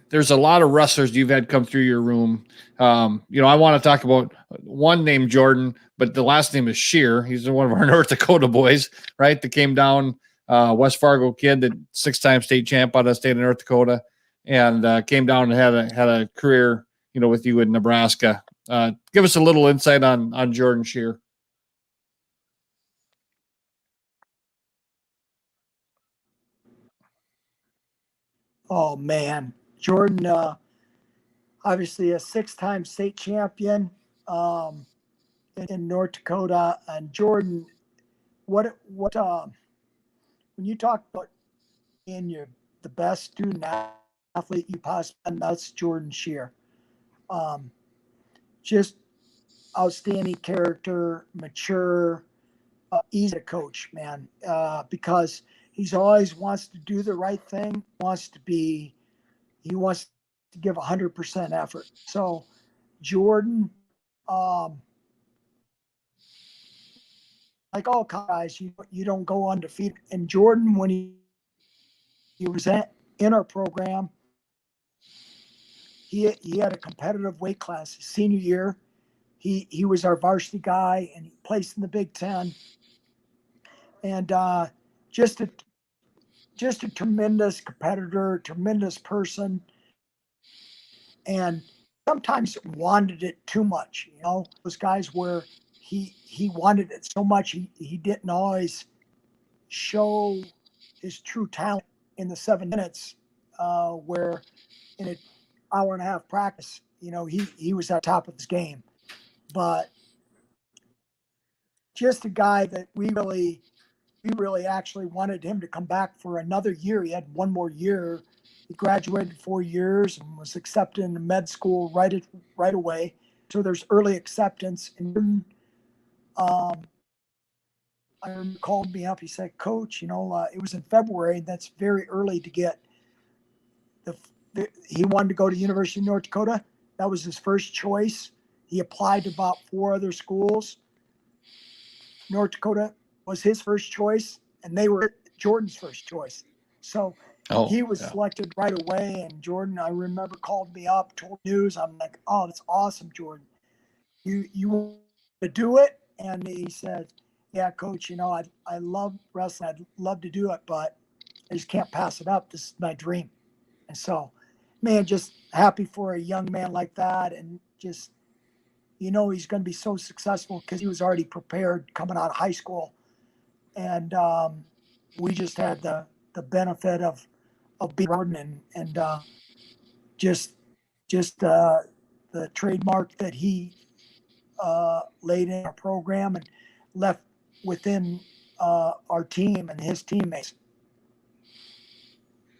there's a lot of wrestlers you've had come through your room. I want to talk about one named Jordan, but the last name is Shear. He's one of our North Dakota boys, right? That came down, West Fargo kid, that 6-time state champ out of the state of North Dakota, and came down and had a career, with you in Nebraska. Give us a little insight on Jordan Shear. Oh man, Jordan, obviously a 6-time state champion in North Dakota. And Jordan, what when you talk about being the best student athlete you possibly, and that's Jordan Shear. Just outstanding character, mature, easy to coach, man, because he's always wants to do the right thing, he wants to give 100% effort. So Jordan, like all guys, you don't go undefeated. And Jordan, when he was in our program, he had a competitive weight class. His senior year, he was our varsity guy, and he placed in the Big Ten. And just just a tremendous competitor, tremendous person, and sometimes wanted it too much. You know, those guys where he wanted it so much he didn't always show his true talent in the 7 minutes, where in an hour and a half practice, you know, he was at the top of his game. But just a guy that we really actually wanted him to come back for another year. He had one more year. He graduated 4 years and was accepted into med school right away. So there's early acceptance. And I remember called me up. He said, "Coach, you know, it was in February. That's very early to get he wanted to go to University of North Dakota. That was his first choice. He applied to about 4 other schools. North Dakota was his first choice, and they were Jordan's first choice. So he was selected right away. And Jordan, I remember, called me up, told news. I'm like, "Oh, that's awesome, Jordan. You want to do it?" And he said, "Yeah, Coach, you know, I love wrestling. I'd love to do it, but I just can't pass it up. This is my dream." And so, man, just happy for a young man like that. And just, you know, he's going to be so successful because he was already prepared coming out of high school. And we just had the benefit of being Jordan and just the trademark that he laid in our program and left within our team and his teammates.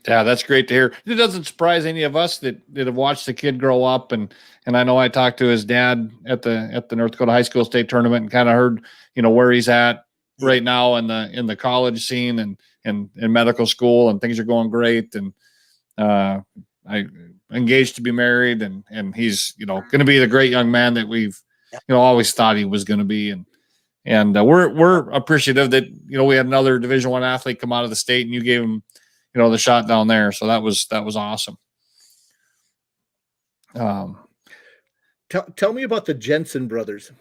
Yeah, that's great to hear. It doesn't surprise any of us that have watched the kid grow up, and I know I talked to his dad at the North Dakota High School State Tournament and kind of heard, you know, where he's at right now in the college scene and in medical school, and things are going great. And I engaged to be married, and he's, you know, going to be the great young man that we've, you know, always thought he was going to be. And we're appreciative that, you know, we had another Division I athlete come out of the state, and you gave him, you know, the shot down there. So that was awesome. Tell me about the Jensen brothers.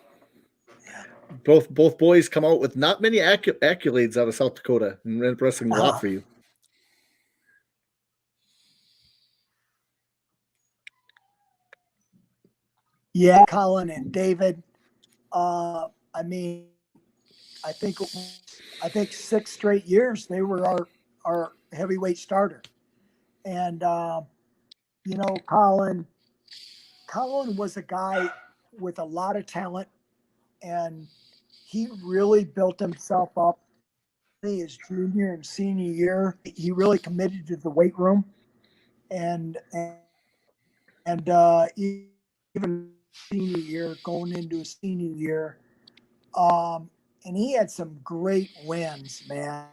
Both boys come out with not many accolades out of South Dakota, and wrestling a lot for you. Yeah, Colin and David. I mean, I think 6 straight years they were our heavyweight starter. And you know, Colin was a guy with a lot of talent, and he really built himself up his junior and senior year. He really committed to the weight room, and even senior year, going into his senior year, and he had some great wins, man.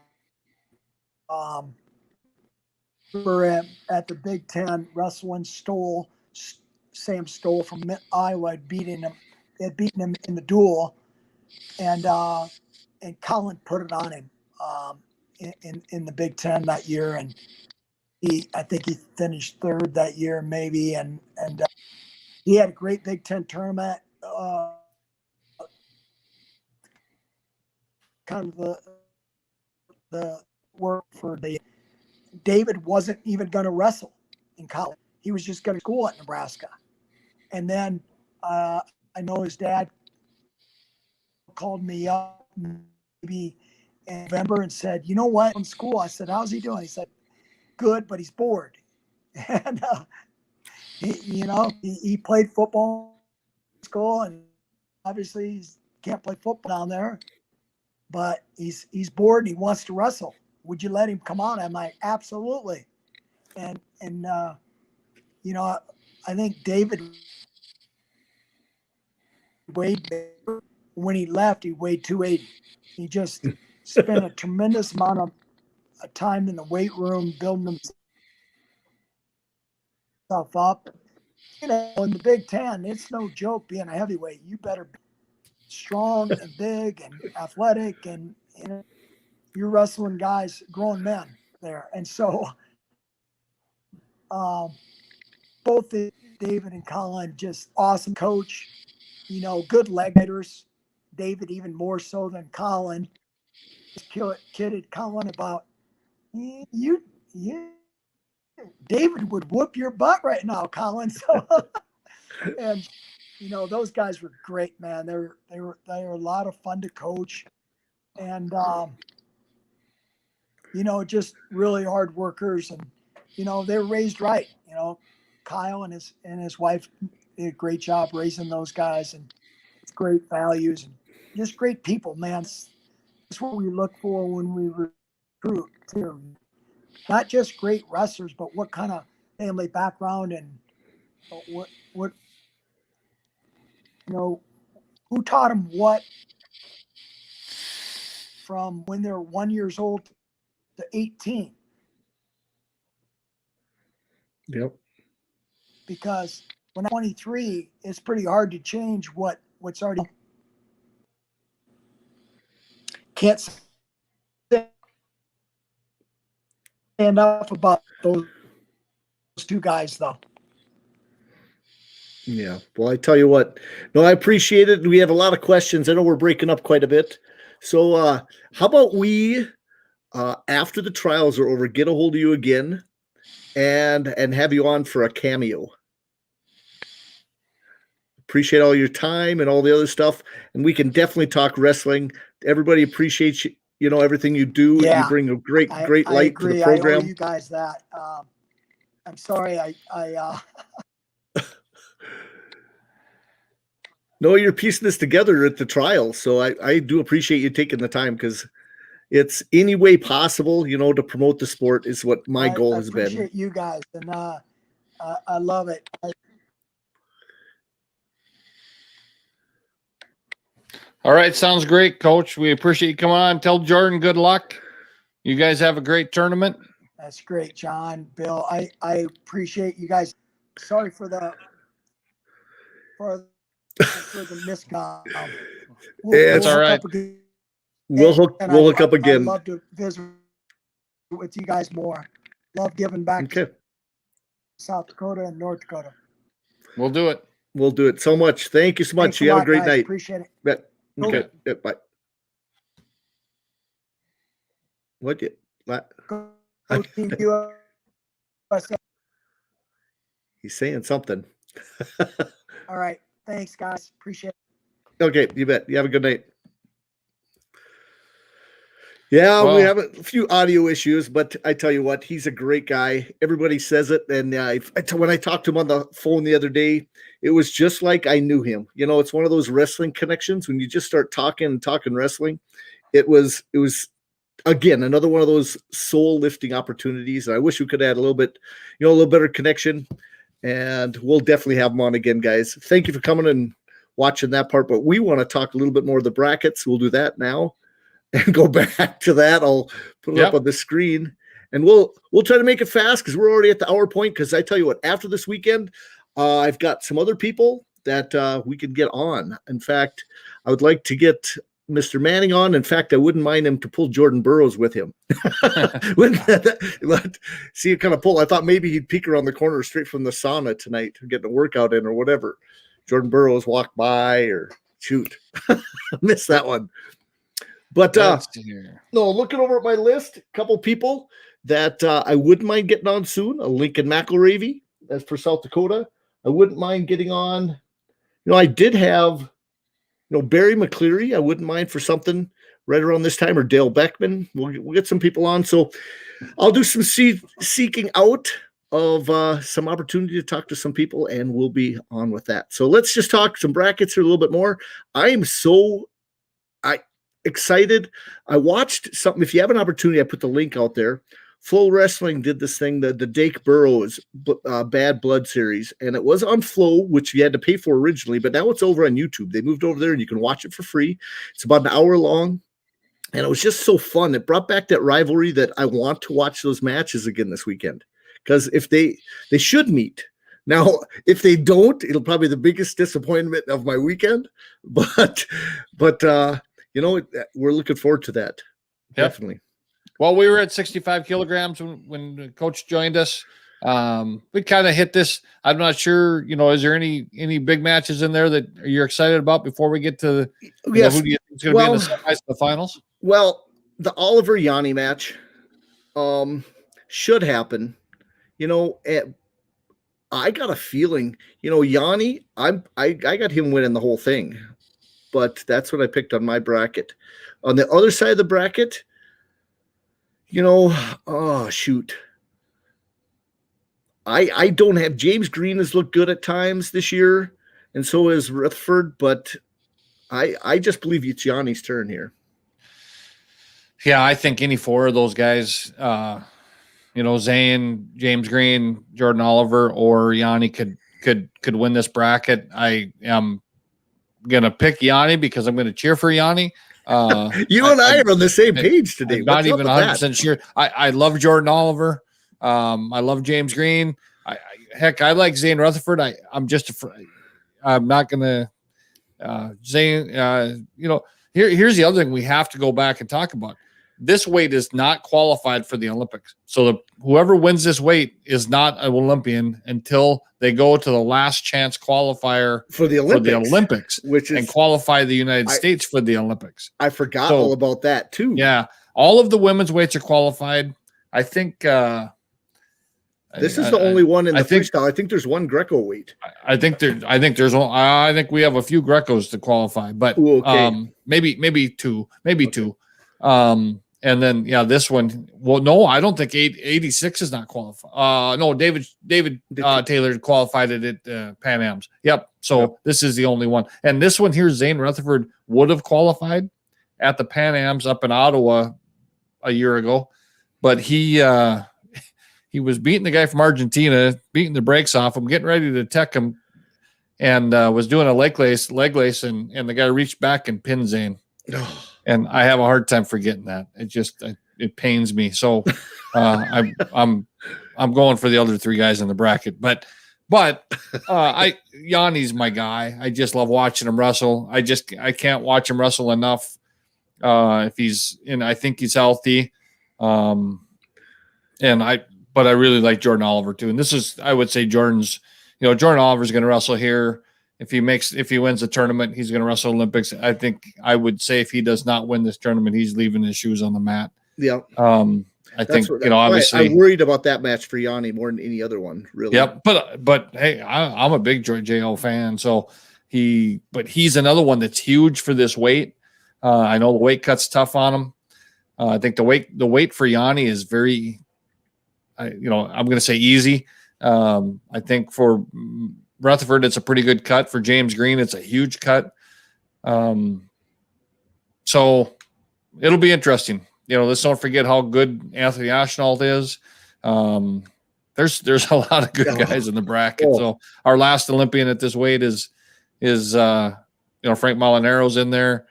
We're at the Big Ten wrestling. Sam Stoll from Iowa had beaten him in the duel, and Colin put it on him in the Big Ten that year, and I think he finished third that year maybe, and he had a great Big Ten tournament. Kind of the work for David wasn't even going to wrestle in college. He was just going to school at Nebraska. And then I know his dad called me up maybe in November and said, "You know what, in school?" I said, "How's he doing?" He said, "Good, but he's bored." And he played football in school, and obviously he can't play football down there, but he's bored and he wants to wrestle. Would you let him come on? I'm like, absolutely. And you know, I think David weighed, when he left, he weighed 280. He just spent a tremendous amount of time in the weight room building himself up. You know, in the Big Ten, it's no joke being a heavyweight. You better be strong and big and athletic, and you know, you're wrestling guys, grown men there. And so both David and Colin, just awesome coach, you know, good leg hitters. David even more so than Colin. Kidded Colin about you, David would whoop your butt right now, Colin. So, and those guys were great, man. They were a lot of fun to coach, and just really hard workers, and they were raised right. Kyle and his wife did a great job raising those guys, and great values and just great people, man. That's what we look for when we recruit too. Not just great wrestlers, but what kind of family background and what who taught them what from when they're 1 year old to 18. Yep. Because when I'm 23, it's pretty hard to change what's already. Can't stand up about those two guys, though. Yeah. Well, I tell you what, no, I appreciate it. We have a lot of questions. I know we're breaking up quite a bit. So how about we, after the trials are over, get a hold of you again and have you on for a cameo. Appreciate all your time and all the other stuff. And we can definitely talk wrestling. Everybody appreciates you, everything you do. Yeah. You bring a great light to the program. I owe you guys that. I'm sorry. I No, you're piecing this together at the trial. So I do appreciate you taking the time, because it's any way possible, to promote the sport is what my goal has been. I appreciate you guys, and I love it. All right. Sounds great, Coach. We appreciate you coming on. Tell Jordan good luck. You guys have a great tournament. That's great, John, Bill. I appreciate you guys. Sorry for the miscom. It's all right. We'll hook up again. I'd love to visit with you guys more. Love giving back to South Dakota and North Dakota. We'll do it. We'll do it so much. Thank you so much. You have a great night. Appreciate it. Yeah. Okay. Yeah, bye. What you? He's saying something. All right. Thanks, guys. Appreciate it. Okay, you bet. You have a good night. Yeah, we have a few audio issues, but I tell you what, he's a great guy. Everybody says it. And when I talked to him on the phone the other day, it was just like I knew him. It's one of those wrestling connections. When you just start talking wrestling, it was again, another one of those soul lifting opportunities. And I wish we could add a little bit, a little better connection. And we'll definitely have him on again, guys. Thank you for coming and watching that part. But we want to talk a little bit more of the brackets. We'll do that now and go back to that. I'll put it up on the screen, and we'll try to make it fast, because we're already at the hour point. Because I tell you what, after this weekend, I've got some other people that we can get on. In fact, I would like to get Mr. Manning on. In fact, I wouldn't mind him to pull Jordan Burroughs with him. See it kind of pull. I thought maybe he'd peek around the corner straight from the sauna tonight, getting a workout in or whatever. Jordan Burroughs walk by or shoot. Missed that one. But no, looking over at my list, a couple people that I wouldn't mind getting on soon. A Lincoln McElravy, that's for South Dakota. I wouldn't mind getting on. I did have Barry McCleary, I wouldn't mind for something right around this time, or Dale Beckman. We'll get some people on. So I'll do some seeking out of some opportunity to talk to some people, and we'll be on with that. So let's just talk some brackets here a little bit more. I am so excited. I watched something. If you have an opportunity, I put the link out there. Flow Wrestling did this thing, the Dake Burrows Bad Blood series, and it was on Flow, which you had to pay for originally, but now it's over on YouTube. They moved over there, and you can watch it for free. It's about an hour long, and it was just so fun. It brought back that rivalry that I want to watch those matches again this weekend, because if they should meet. Now, if they don't, it'll probably be the biggest disappointment of my weekend, but we're looking forward to that. Yep. Definitely. Well, we were at 65 kilograms when the coach joined us. We kind of hit this. I'm not sure, is there any big matches in there that you're excited about before we get to yes. Who do you think is going to be in the semis, the finals? Well, the Oliver Yanni match should happen. I got a feeling, Yanni, I got him winning the whole thing, but that's what I picked on my bracket. On the other side of the bracket, oh shoot. I don't have James Green has looked good at times this year, and so has Rutherford, but I just believe it's Yanni's turn here. Yeah, I think any four of those guys, Zane, James Green, Jordan Oliver, or Yanni could win this bracket. I am gonna pick Yanni because I'm gonna cheer for Yanni. You and I are on the same page today. I'm not even 100% sure. I love Jordan Oliver. I love James Green. I like Zane Rutherford. I'm just afraid. I'm not gonna Zane. Here's the other thing we have to go back and talk about. This weight is not qualified for the Olympics. So whoever wins this weight is not an Olympian until they go to the last chance qualifier for the Olympics, and qualify the United States for the Olympics. I forgot all about that too. Yeah. All of the women's weights are qualified. I think this is the only one in the freestyle. I think there's one Greco weight. I think we have a few Grecos to qualify, but maybe two. And then, this one, well, no, I don't think 86 is not qualified. No, David Taylor qualified it at Pan Am's. Yep. So This is the only one. And this one here, Zane Rutherford would have qualified at the Pan Am's up in Ottawa a year ago, but he was beating the guy from Argentina, beating the brakes off him, getting ready to tech him, and was doing a leg lace, and the guy reached back and pinned Zane. And I have a hard time forgetting that. It pains me. So I'm going for the other three guys in the bracket. But Yanni's my guy. I just love watching him wrestle. I can't watch him wrestle enough. If he's in, I think he's healthy. But I really like Jordan Oliver too. And this is, I would say, Jordan Oliver's going to wrestle here. If he wins the tournament, he's going to wrestle Olympics. I think I would say if he does not win this tournament, he's leaving his shoes on the mat. Yeah. I think, obviously I'm worried about that match for Yanni more than any other one, really. Yep. But hey, I'm a big JO fan. So he's another one that's huge for this weight. I know the weight cut's tough on him. I think the weight for Yanni is very, I'm going to say easy. I think for Rutherford, it's a pretty good cut. For James Green, it's a huge cut. So it'll be interesting. Let's don't forget how good Anthony Ashnault is. There's a lot of good guys in the bracket. So our last Olympian at this weight is Frank Molinaro's in there.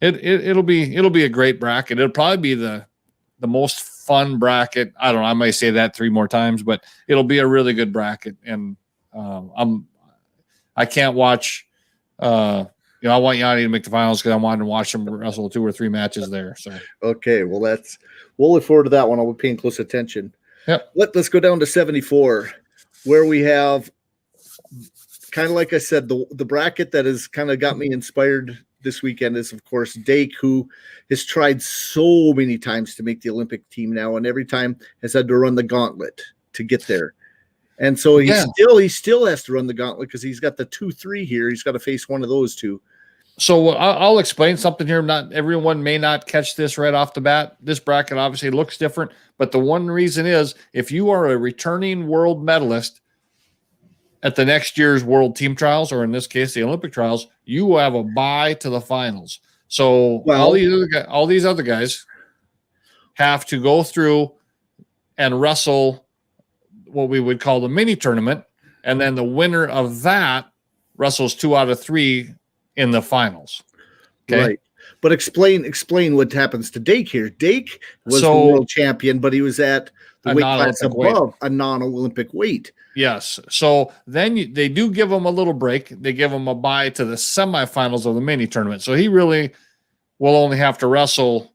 It'll be a great bracket. It'll probably be the most fun bracket. I don't know. I may say that 3 more times, but it'll be a really good bracket. And I can't watch. I want Yanni to make the finals because I wanted to watch him wrestle 2 or 3 matches there. So okay, well we'll look forward to that one. I'll be paying close attention. Yep. Let's go down to 74, where we have kind of like I said, the bracket that has kind of got me inspired this weekend is, of course, Dake, who has tried so many times to make the Olympic team now, and every time has had to run the gauntlet to get there. And so he still has to run the gauntlet because he's got the 2-3 here. He's got to face one of those two. So I'll explain something here. Not everyone may not catch this right off the bat. This bracket obviously looks different, but the one reason is if you are a returning world medalist at the next year's world team trials, or in this case, the Olympic trials, you have a bye to the finals. So all these other guys have to go through and wrestle what we would call the mini tournament, and then the winner of that wrestles 2 out of 3 in the finals. Okay. Right. But explain what happens to Dake here. Dake was the world champion, but he was at the weight class above a non-Olympic weight. Yes. So then they do give him a little break. They give him a bye to the semifinals of the mini tournament. So he really will only have to wrestle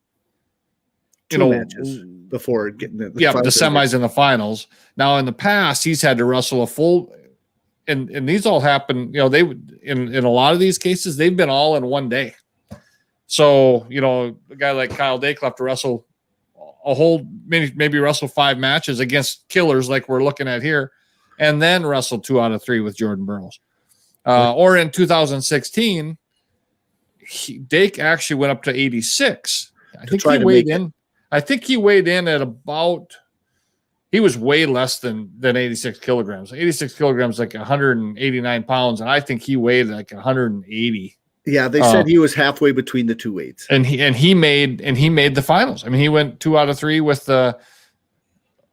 2 matches before getting the semis and the finals. Now in the past, he's had to wrestle a full, and these all happen, they in a lot of these cases, they've been all in one day. So, a guy like Kyle Dake will have to wrestle a whole maybe wrestle 5 matches against killers like we're looking at here, and then wrestle 2 out of 3 with Jordan Burroughs. Or in 2016, Dake actually went up to 86. I think he weighed in at about. He was way less than 86 kilograms. 86 kilograms, like 189 pounds, and I think he weighed like 180. Yeah, they said he was halfway between the two weights, and he made the finals. I mean, he went 2 out of 3 with the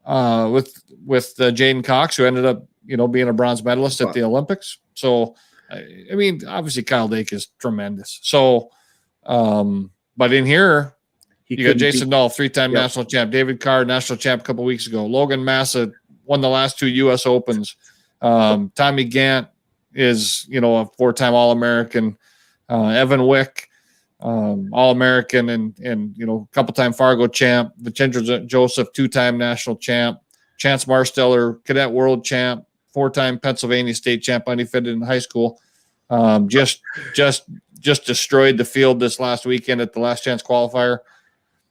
Jaden Cox, who ended up being a bronze medalist at the Olympics. So, I mean, obviously Kyle Dake is tremendous. So, but in here. You got Jason Dahl, 3-time national champ. David Carr, national champ a couple weeks ago. Logan Massa won the last 2 U.S. Opens. Tommy Gant is, a 4-time All-American. Evan Wick, All-American and a couple-time Fargo champ. Vincenzo Joseph, 2-time national champ. Chance Marsteller, cadet world champ. 4-time Pennsylvania state champ, undefeated in high school. Just destroyed the field this last weekend at the Last Chance qualifier.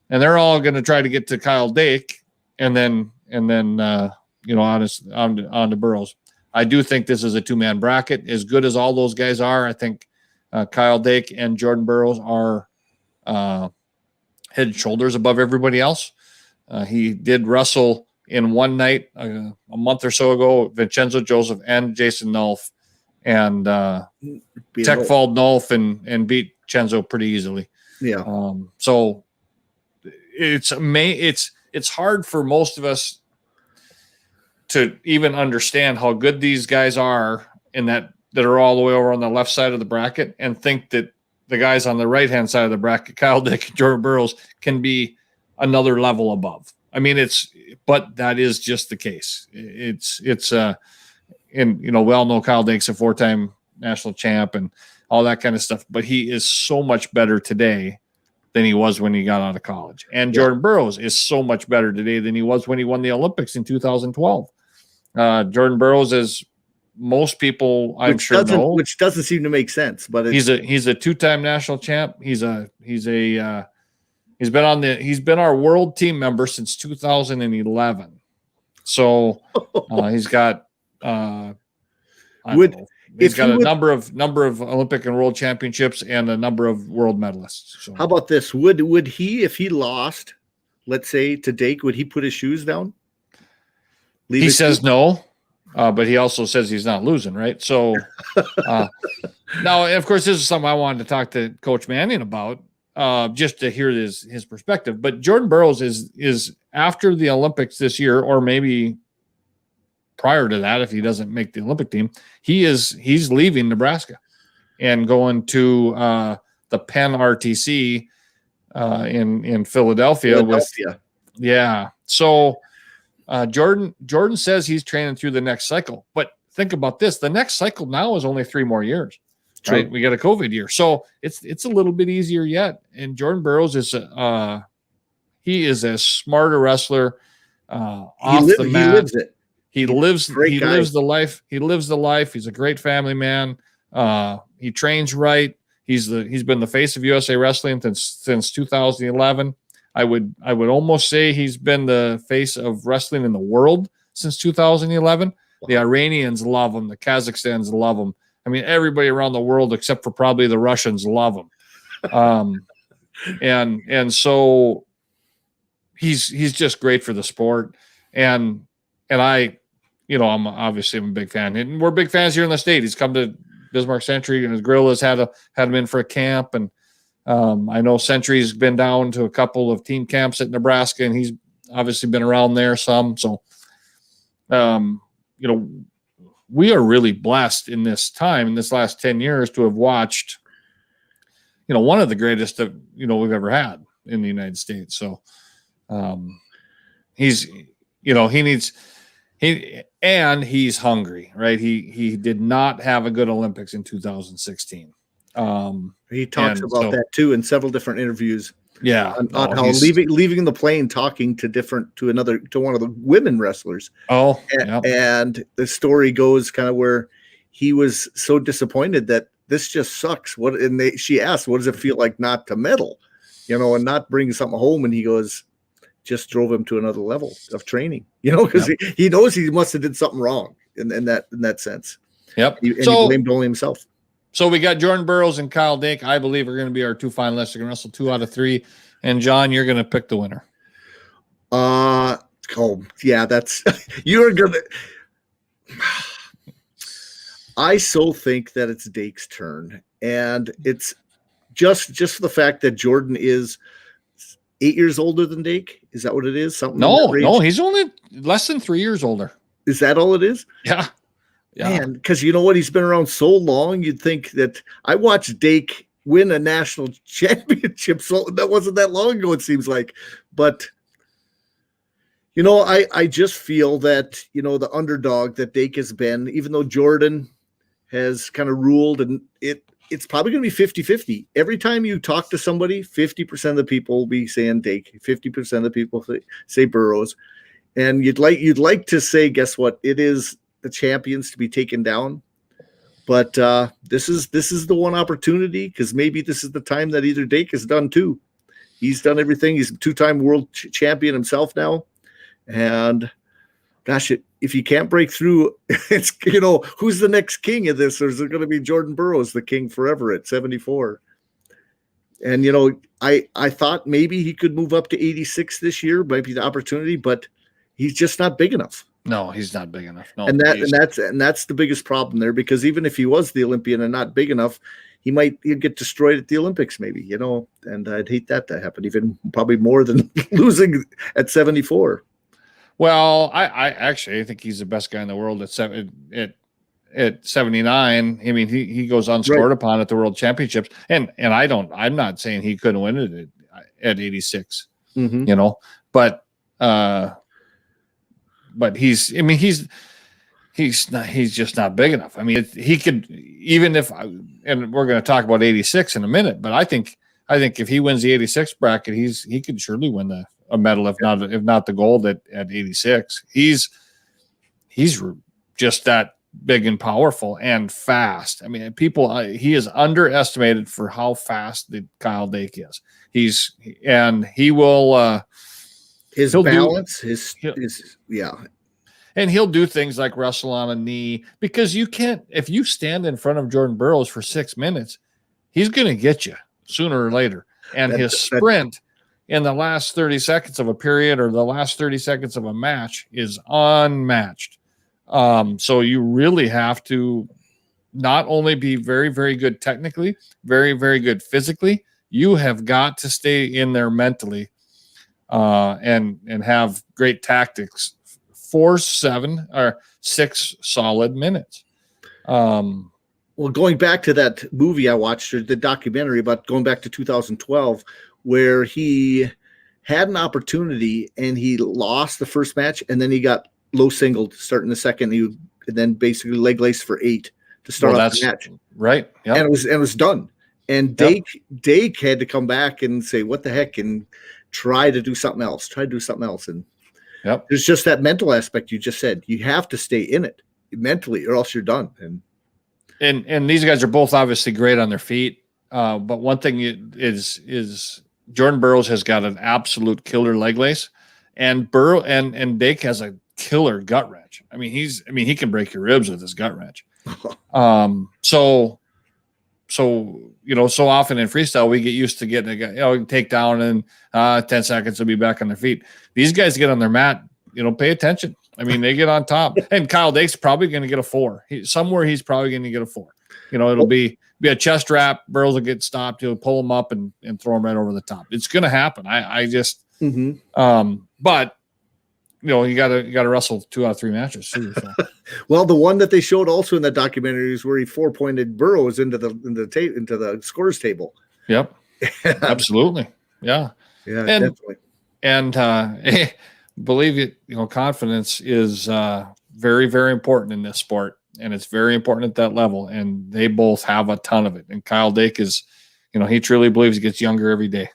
And they're all going to try to get to Kyle Dake and then on to Burroughs. I do think this is a 2-man bracket. As good as all those guys are, I think Kyle Dake and Jordan Burroughs are head and shoulders above everybody else. He did wrestle in one night a month or so ago, Vincenzo Joseph and Jason Nolf, and Techfald Nolf and beat Chenzo pretty easily. Yeah. So it's hard for most of us to even understand how good these guys are that are all the way over on the left side of the bracket, and think that the guys on the right-hand side of the bracket, Kyle Dake and Jordan Burroughs, can be another level above. I mean, but that is just the case. And we all know Kyle Dake's a 4-time national champ and all that kind of stuff, but he is so much better today than he was when he got out of college. And Jordan Burroughs is so much better today than he was when he won the Olympics in 2012. Jordan Burroughs, is most people know, which doesn't seem to make sense, but he's a 2-time national champ. He's been our world team member since 2011. So he's got He's got a number of Olympic and world championships and a number of world medalists. So. How about this? Would he, if he lost, let's say to Dake, would he put his shoes down? He says no, but he also says he's not losing, right? So now, of course, this is something I wanted to talk to Coach Manning about, just to hear his perspective. But Jordan Burroughs is after the Olympics this year, or maybe prior to that, if he doesn't make the Olympic team, he's leaving Nebraska and going to the Penn RTC in Philadelphia. So Jordan says he's training through the next cycle. But think about this: the next cycle now is only 3 more years. True. Right? We got a COVID year, so it's a little bit easier yet. And Jordan Burroughs is he is a smarter wrestler. He lives it. He lives the life. He lives the life. He's a great family man. He trains right. He's been the face of USA Wrestling since 2011. I would almost say he's been the face of wrestling in the world since 2011. Wow. The Iranians love him. The Kazakhstans love him. I mean, everybody around the world except for probably the Russians love him. And so he's just great for the sport. And I'm obviously a big fan, and we're big fans here in the state. He's come to Bismarck Century, and his Gorillas had him in for a camp. And I know Century's been down to a couple of team camps at Nebraska, and he's obviously been around there some. So, we are really blessed in this last 10 years to have watched, one of the greatest we've ever had in the United States. So, he's hungry, right? He did not have a good Olympics in 2016. He talks about that too in several different interviews. Yeah, on how leaving the plane, talking to one of the women wrestlers. Oh, and the story goes kind of where he was so disappointed that this just sucks. She asked, "What does it feel like not to medal, and not bring something home?" And he goes, just drove him to another level of training, because he knows he must have did something wrong in that sense. Yep. And he blamed only himself. So we got Jordan Burroughs and Kyle Dake, I believe, are going to be our 2 finalists. They're going to wrestle 2 out of 3. And John, you're going to pick the winner. That's you're going to. I so think that it's Dake's turn, and it's just for the fact that Jordan is 8 years older than Dake. Is that what it is? Something? No, he's only less than 3 years older. Is that all it is? Yeah. Man, because you know what? He's been around so long. You'd think that I watched Dake win a national championship. So that wasn't that long ago, it seems like. But, I just feel that, the underdog that Dake has been, even though Jordan has kind of ruled, and it's probably going to be 50-50. Every time you talk to somebody, 50% of the people will be saying Dake, 50% of the people say Burrows. And you'd like to say, guess what? It is the champions to be taken down. But this is the one opportunity, because maybe this is the time that either Dake has done too. He's done everything. He's a 2-time world champion himself now. And gosh, if you can't break through, it's, who's the next king of this? Or is it going to be Jordan Burroughs, the king forever at 74? And, I thought maybe he could move up to 86 this year, might be the opportunity, but he's just not big enough. No, he's not big enough. No, and that's the biggest problem there, because even if he was the Olympian and not big enough, he'd get destroyed at the Olympics, maybe, and I'd hate that to happen, even probably more than losing at 74. Well, I think he's the best guy in the world at 79. I mean, he goes unscored upon at the World Championships, and I'm not saying he couldn't win it at 86, but he's just not big enough. I mean, he could, even if, and we're going to talk about 86 in a minute, but I think if he wins the 86 bracket, he could surely win a medal, if not the gold at 86. He's just that big and powerful and fast. I mean, he is underestimated for how fast that Kyle Dake is. He will, his balance, and he'll do things like wrestle on a knee, because you can't, if you stand in front of Jordan Burroughs for 6 minutes, he's going to get you sooner or later. And his sprint in the last 30 seconds of a period or the last 30 seconds of a match is unmatched. So you really have to not only be very, very good technically, very, very good physically, you have got to stay in there mentally, and have great tactics for 7 or 6 solid minutes. Well, going back to that movie I watched, or the documentary about going back to 2012, where he had an opportunity and he lost the first match, and then he got low singled starting the second, and then basically leg lace for 8 to start off the match. Right. Yeah. And it was done. And Dake had to come back and say, what the heck, and try to do something else. And there's just that mental aspect you just said. You have to stay in it mentally, or else you're done. And these guys are both obviously great on their feet. But one thing is Jordan Burroughs has got an absolute killer leg lace, and and Dake has a killer gut wrench. I mean, he can break your ribs with his gut wrench. So so often in freestyle, we get used to getting a guy, take down and 10 seconds, they'll be back on their feet. These guys get on their mat, pay attention. I mean, they get on top, and Kyle Dake's probably going to get a 4. He's probably going to get a 4. It'll be a chest wrap. Burrows will get stopped. He'll pull him up and throw him right over the top. It's going to happen. But you got to wrestle 2 out of 3 matches too. So. Well, the one that they showed also in that documentary is where he 4-pointed Burrows into the scores table. Yep, absolutely. Yeah, definitely. And believe it, confidence is very, very important in this sport, and it's very important at that level. And they both have a ton of it. And Kyle Dake is, he truly believes he gets younger every day.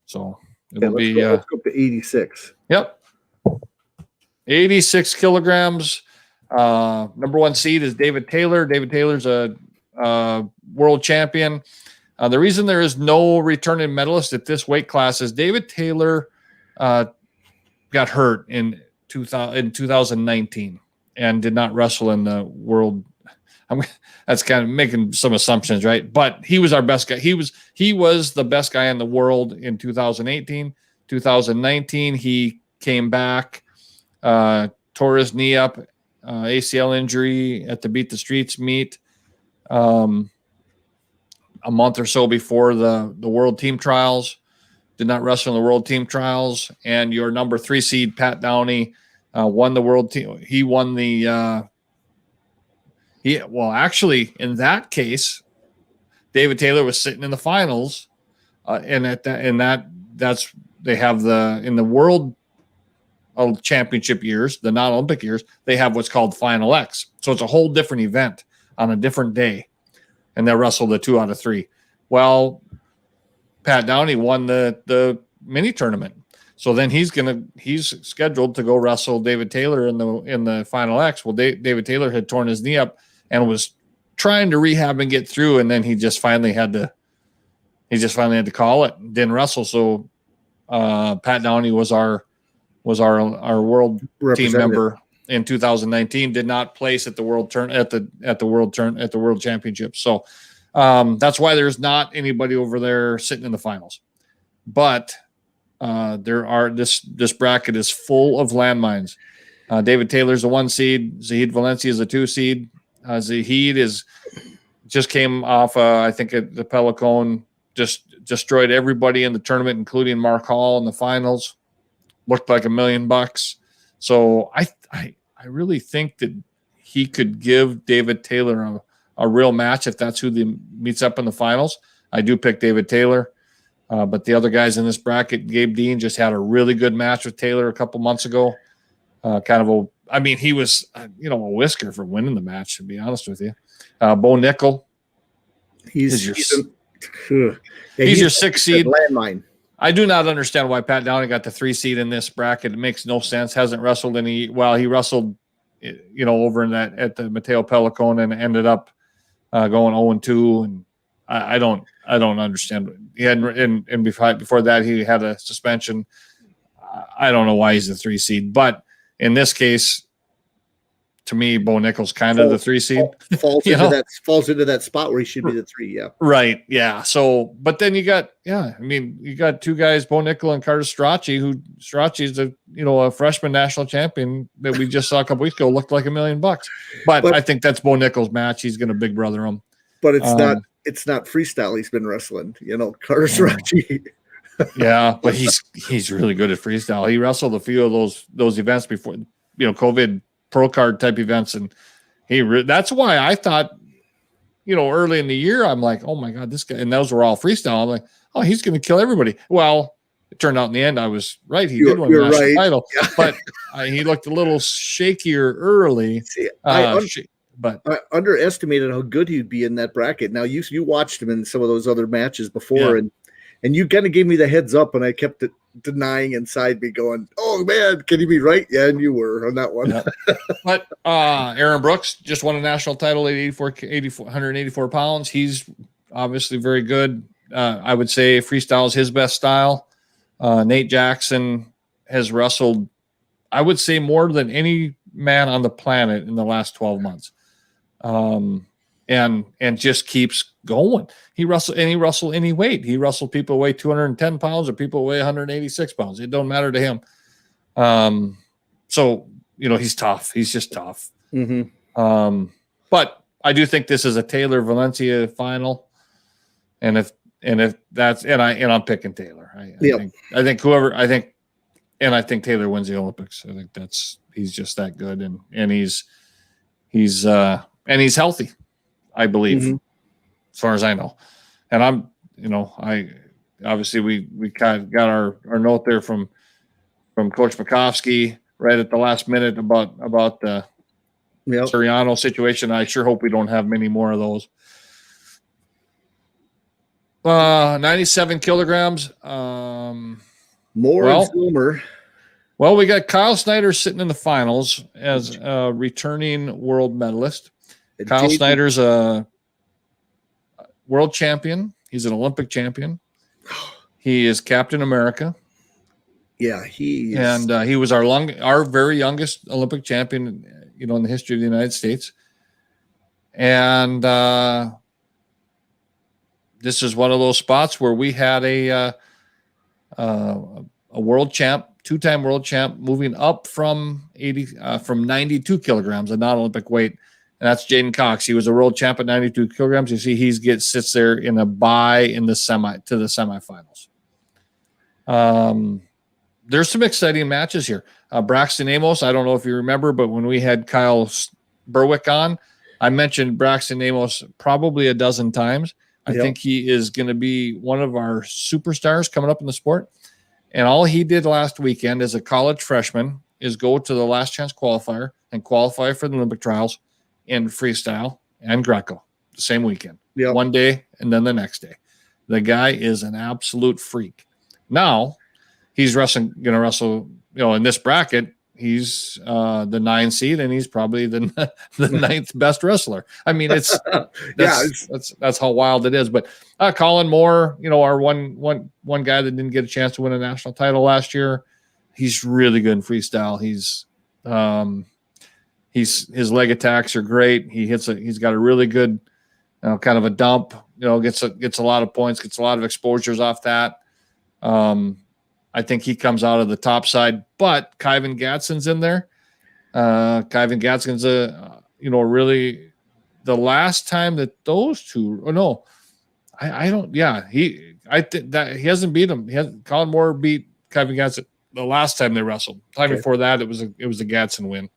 So it'll be. Let's go up to 86. Yep. 86 kilograms. Number 1 seed is David Taylor. David Taylor's a world champion. The reason there is no returning medalist at this weight class is David Taylor got hurt in 2019 and did not wrestle in the world. That's kind of making some assumptions, right? But he was our best guy. He was the best guy in the world in 2018. 2019, he came back, tore his knee up, ACL injury at the Beat the Streets meet, a month or so before the World Team Trials. Did not wrestle in the World Team Trials. And your number 3 seed, Pat Downey, won the World Team. He won the. Actually, in that case, David Taylor was sitting in the finals, and that's they have in the World Championship years, the non-Olympic years, they have what's called Final X. So it's a whole different event on a different day, and they wrestle the 2 out of 3. Well, Pat Downey won the mini tournament, so then he's scheduled to go wrestle David Taylor in the Final X. Well, David Taylor had torn his knee up and was trying to rehab and get through, and then he just finally had to call it. Didn't wrestle, so Pat Downey was our world team member in 2019. Did not place at the world world championship. So that's why there's not anybody over there sitting in the finals. But this bracket is full of landmines. David Taylor's a 1 seed. Zahid Valencia is a 2 seed. Zahid just came off, I think, at the Pelicone, just destroyed everybody in the tournament, including Mark Hall in the finals. Looked like $1 million. So I really think that he could give David Taylor a real match if that's who meets up in the finals. I do pick David Taylor, but the other guys in this bracket, Gabe Dean just had a really good match with Taylor a couple months ago. He was, a whisker for winning the match, to be honest with you. Bo Nickel. He's your 6 seed. Landmine. I do not understand why Pat Downey got the 3 seed in this bracket. It makes no sense. Hasn't wrestled he wrestled, over at the Mateo Pelicone and ended up going 0-2. And I don't understand. He had, and before that, he had a suspension. I don't know why he's the 3 seed, but in this case, to me, Bo Nickel's kind of the 3 seed. Falls into that spot where he should be the 3. Yeah. Right. Yeah. So, but then you got 2 guys, Bo Nickel and Carter Strachey, who Strachey's a freshman national champion that we just saw a couple weeks ago, looked like $1 million. But I think that's Bo Nickel's match. He's going to big brother him. But it's not freestyle. He's been wrestling, Carter Strachey. Yeah. But he's really good at freestyle. He wrestled a few of those events before, COVID pro card type events. And that's why I thought, early in the year, I'm like, oh my God, this guy, and those were all freestyle. I'm like, oh, he's going to kill everybody. Well, it turned out in the end, I was right. He did win the national title, yeah. But he looked a little shakier early. See, I underestimated how good he'd be in that bracket. Now you watched him in some of those other matches before, yeah. and you kind of gave me the heads up, and I kept it denying inside me going, oh man, can he be right? Yeah, and you were on that one. Yeah. But Aaron Brooks just won a national title at 184 pounds. He's obviously very good. I would say freestyle is his best style. Nate Jackson has wrestled, I would say, more than any man on the planet in the last 12 months. And just keeps going. He wrestled any weight. He wrestled people weigh 210 pounds or people weigh 186 pounds. It don't matter to him. So, he's tough. He's just tough. Mm-hmm. But I do think this is a Taylor Valencia final. And if that's, I'm picking Taylor. I think Taylor wins the Olympics. I think he's just that good. And he's healthy, I believe, mm-hmm. as far as I know. And I'm, obviously we kind of got our note there from Coach Makovsky right at the last minute about the Soriano situation. I sure hope we don't have many more of those. 97 kilograms. Moore and Zoomer. Well, we got Kyle Snyder sitting in the finals as a returning world medalist. Kyle Snyder's a world champion. He's an Olympic champion. He is Captain America. Yeah, he and he was our very youngest Olympic champion, in the history of the United States. And this is one of those spots where we had a world champ, two-time world champ, moving up from 92 kilograms, a non-Olympic weight. And that's Jaden Cox. He was a world champ at 92 kilograms. You see, sits there in a bye in the semifinals. There's some exciting matches here. Braxton Amos, I don't know if you remember, but when we had Kyle Berwick on, I mentioned Braxton Amos probably a dozen times. I think he is going to be one of our superstars coming up in the sport. And all he did last weekend as a college freshman is go to the last chance qualifier and qualify for the Olympic trials in freestyle and Greco the same weekend. One day and then the next day. The guy is an absolute freak. Now he's going to wrestle, in this bracket. He's the 9 seed, and he's probably the ninth best wrestler. I mean, that's how wild it is. But Colin Moore, our one guy that didn't get a chance to win a national title last year, he's really good in freestyle. His leg attacks are great. He's got a really good kind of a dump. Gets a lot of points, gets a lot of exposures off that. I think he comes out of the top side, but Kyvan Gadsden's in there. Kyvan Gadsden's really the last time that those two, I think that he hasn't beat him. Colin Moore beat Kyvan Gadsden the last time they wrestled. Before that, it was a Gadsden win.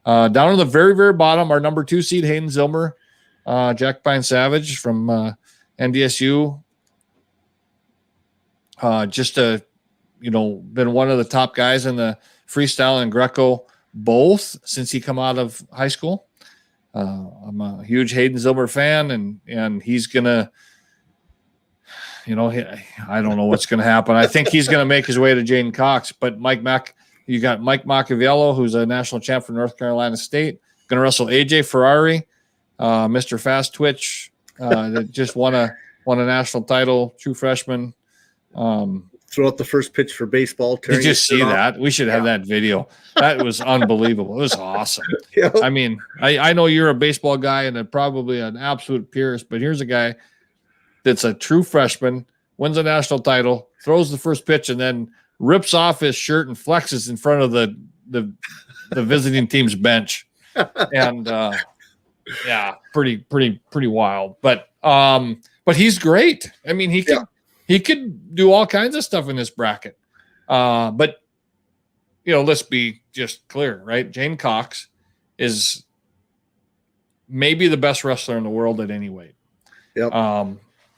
Down on the very, very bottom, our number 2 seed, Hayden Zilmer, Jack Pine Savage from NDSU. Been one of the top guys in the freestyle and Greco both since he come out of high school. I'm a huge Hayden Zilmer fan, and he's gonna, I don't know what's gonna happen. I think he's gonna make his way to Jaden Cox, but you got Mike Machiavello, who's a national champ from North Carolina State, gonna wrestle AJ Ferrari, Mr. Fast Twitch, that just won a national title, true freshman. Throw out the first pitch for baseball. Did you just see that? We should have that video. That was unbelievable. It was awesome. I mean, I know you're a baseball guy and probably an absolute purist, but here's a guy that's a true freshman, wins a national title, throws the first pitch, and then rips off his shirt and flexes in front of the visiting team's bench. And pretty wild. But he's great. I mean, he could do all kinds of stuff in this bracket. But, let's be just clear, right? Jaden Cox is maybe the best wrestler in the world at any weight.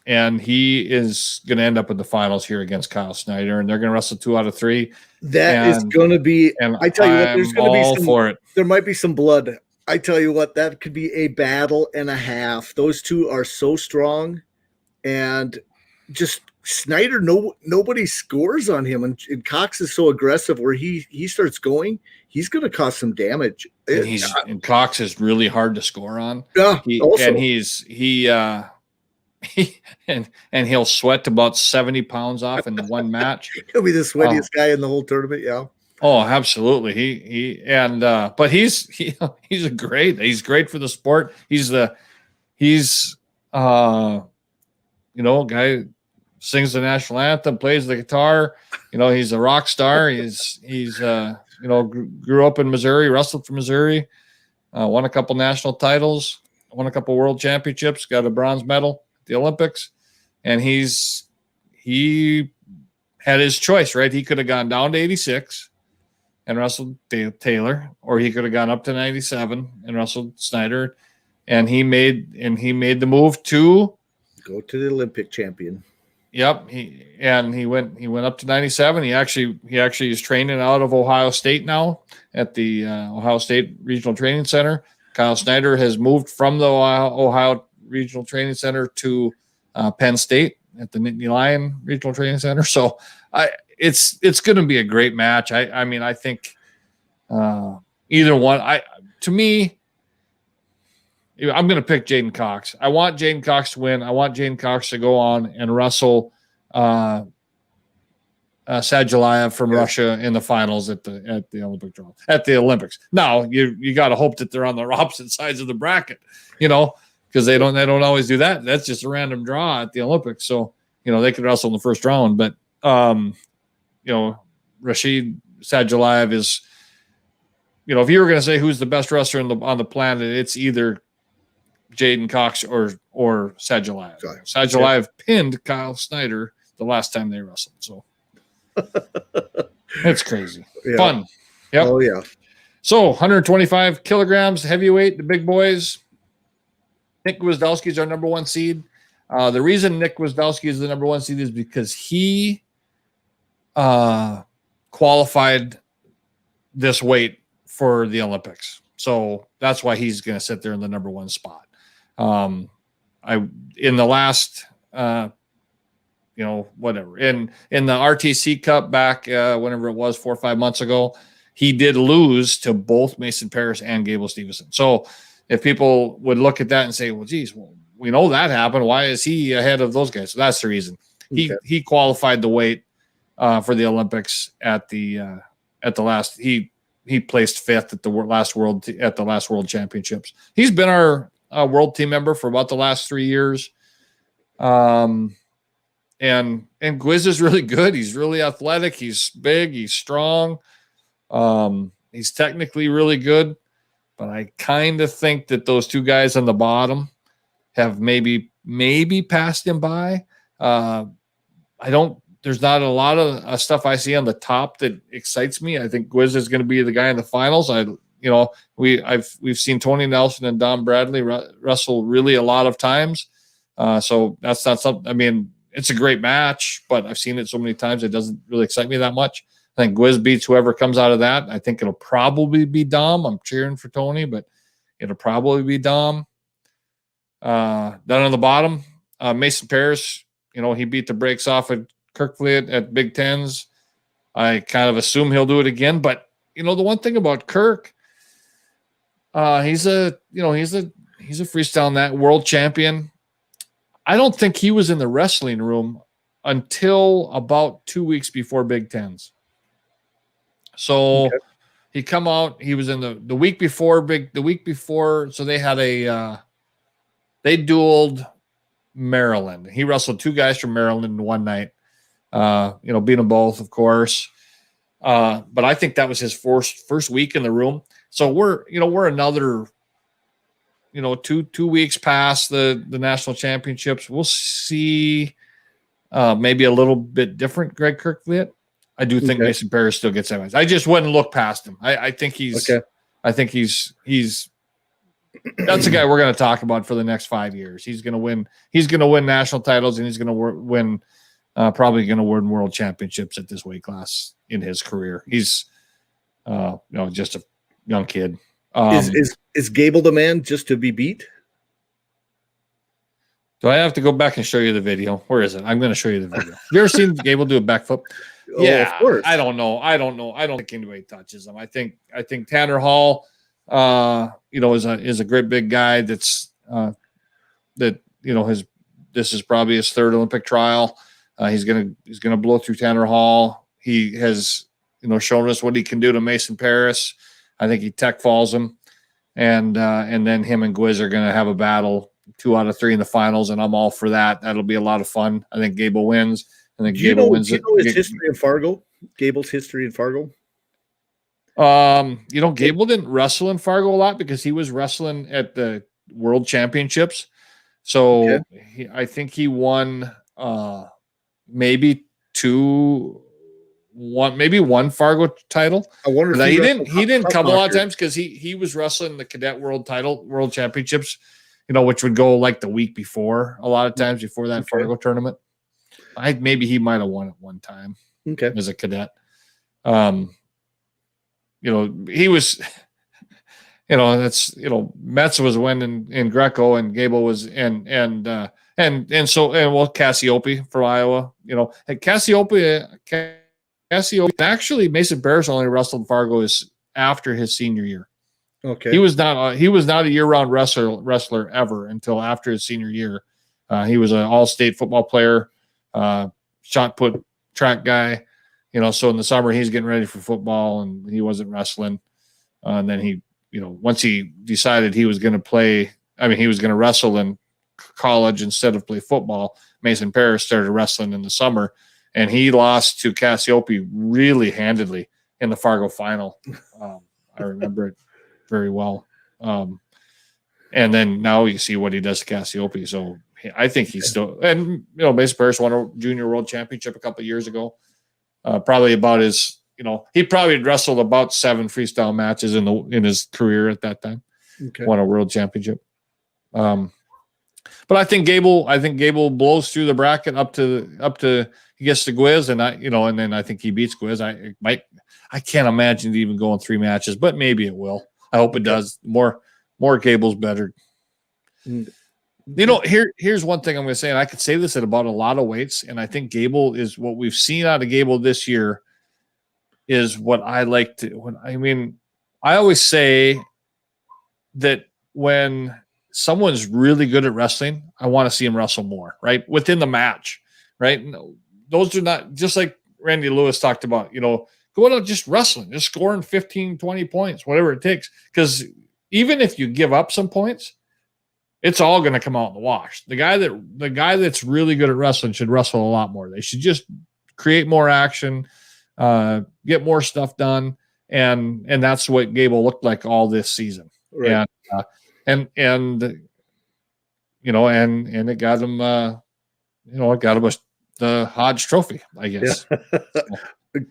And he is going to end up in the finals here against Kyle Snyder, and they're going to wrestle 2 out of 3. That is going to be, and I tell you what, there's going to be some, there might be some blood. I tell you what, that could be a battle and a half. Those two are so strong, and just Snyder, nobody scores on him, and Cox is so aggressive where he starts going, he's going to cause some damage. And Cox is really hard to score on. And he'll sweat about 70 pounds off in one match. He'll be the sweatiest guy in the whole tournament. Yeah. Oh, absolutely. But he's great for the sport. He's guy sings the national anthem, plays the guitar. He's a rock star. He's grew up in Missouri, wrestled for Missouri, won a couple national titles, won a couple world championships, got a bronze medal at the Olympics, and he had his choice, right? He could have gone down to 86 and wrestled Taylor, or he could have gone up to 97 and wrestled Snyder, and he made the move to go to the Olympic champion. Yep, he went up to 97. He actually is training out of Ohio State now at the Ohio State Regional Training Center. Kyle Snyder has moved from the Ohio Regional Training Center to Penn State at the Nittany Lion Regional Training Center. So it's going to be a great match. I mean, I think either one. To me, I'm going to pick Jaden Cox. I want Jaden Cox to win. I want Jaden Cox to go on and wrestle Sadulayev from Russia in the finals at the Olympics. Now you got to hope that they're on the opposite sides of the bracket, because they don't always do that. That's just a random draw at the Olympics. So they could wrestle in the first round, but Rashid Sadulayev is, if you were going to say who's the best wrestler on the planet, it's either Jaden Cox or Sadulayev. Sadulayev pinned Kyle Snyder the last time they wrestled. So it's crazy. Yeah. Fun. Yep. Oh, yeah. So 125 kilograms, heavyweight, the big boys. Nick Wisdowski is our number one seed. The reason Nick Wisdowski is the number one seed is because he qualified this weight for the Olympics. So that's why he's going to sit there in the number one spot. In the last, whatever, in the RTC Cup back, whenever it was 4 or 5 months ago, he did lose to both Mason Parris and Gable Stevenson. So if people would look at that and say, well, geez, we know that happened. Why is he ahead of those guys? So that's the reason. He qualified the weight for the Olympics at the last. He placed fifth at the last World Championships. He's been our world team member for about the last 3 years. And Gwiz is really good. He's really athletic. He's big. He's strong. He's technically really good. But I kind of think that those two guys on the bottom have maybe passed him by. There's not a lot of stuff I see on the top that excites me. I think Gwiz is going to be the guy in the finals. We've seen Tony Nelson and Don Bradley wrestle really a lot of times. So that's not something. I mean, it's a great match, but I've seen it so many times it doesn't really excite me that much. I think Gwiz beats whoever comes out of that. I think it'll probably be Dom. I'm cheering for Tony, but it'll probably be Dom. Then on the bottom, Mason Parris, he beat the brakes off at Kirkfleet at Big Tens. I kind of assume he'll do it again, but the one thing about Kirk, he's a freestyle net world champion. I don't think he was in the wrestling room until about 2 weeks before Big Tens. So he come out, he was in the week before. So they had they dueled Maryland. He wrestled two guys from Maryland in one night. Beat them both, of course. But I think that was his first week in the room. So we're another, 2 weeks past the national championships. We'll see maybe a little bit different Greg Kirkfleet. I do think Mason Parris still gets that. I just wouldn't look past him. I think he's that's the guy we're going to talk about for the next 5 years. He's going to win national titles, and he's going to win probably going to win world championships at this weight class in his career. He's just a young kid. Is Gable the man just to be beat? Do I have to go back and show you the video? Where is it? I'm going to show you the video. You ever seen Gable do a backflip? Yeah, of course. I don't know. I don't think anybody touches him. I think Tanner Hall, is a great big guy. This is probably his third Olympic trial. He's gonna blow through Tanner Hall. He has shown us what he can do to Mason Parris. I think he tech falls him, and then him and Gwiz are gonna have a battle 2 out of 3 in the finals, and I'm all for that. That'll be a lot of fun. I think Gable wins. I think Gable wins it. His history in Fargo? Gable's history in Fargo? Gable didn't wrestle in Fargo a lot because he was wrestling at the World Championships. So I think he won maybe one Fargo title. I wonder if he didn't come a lot of times because he was wrestling the cadet world championships, which would go like the week before, a lot of times before that Fargo tournament. Maybe he might have won it one time as a cadet. He was, Metz was winning in Greco, and Gable was, and Cassiope for Iowa, and Cassiope, actually Mason Parris only wrestled Fargo is after his senior year. Okay. He was not a year-round wrestler ever until after his senior year. He was an all-state football player, shot put track guy. So in the summer he's getting ready for football and he wasn't wrestling. And then he, once he decided he was going to he was going to wrestle in college instead of play football, Mason Parris started wrestling in the summer, and he lost to Cassiope really handedly in the Fargo final. I remember it very well. And then now you see what he does to Cassiope. So I think he's still, and Mason Parris won a junior world championship a couple of years ago. Probably about his, he probably wrestled about 7 freestyle matches in his career at that time. Okay. Won a world championship. But I think Gable blows through the bracket up to he gets to Gwiz, and and then I think he beats Gwiz. I can't imagine it even going 3 matches, but maybe it will. I hope it does. More Gable's better. Here's one thing I'm going to say, and I could say this at about a lot of weights, and I think Gable is what we've seen out of Gable this year is what I like to. I always say that when someone's really good at wrestling, I want to see him wrestle more, right? Within the match, right? Those are not, just like Randy Lewis talked about, go out just wrestling, just scoring 15, 20 points, whatever it takes. Because even if you give up some points, it's all going to come out in the wash. The guy that's really good at wrestling should wrestle a lot more. They should just create more action, get more stuff done. And that's what Gable looked like all this season. Right. And it got him, the Hodge Trophy, I guess. Yeah.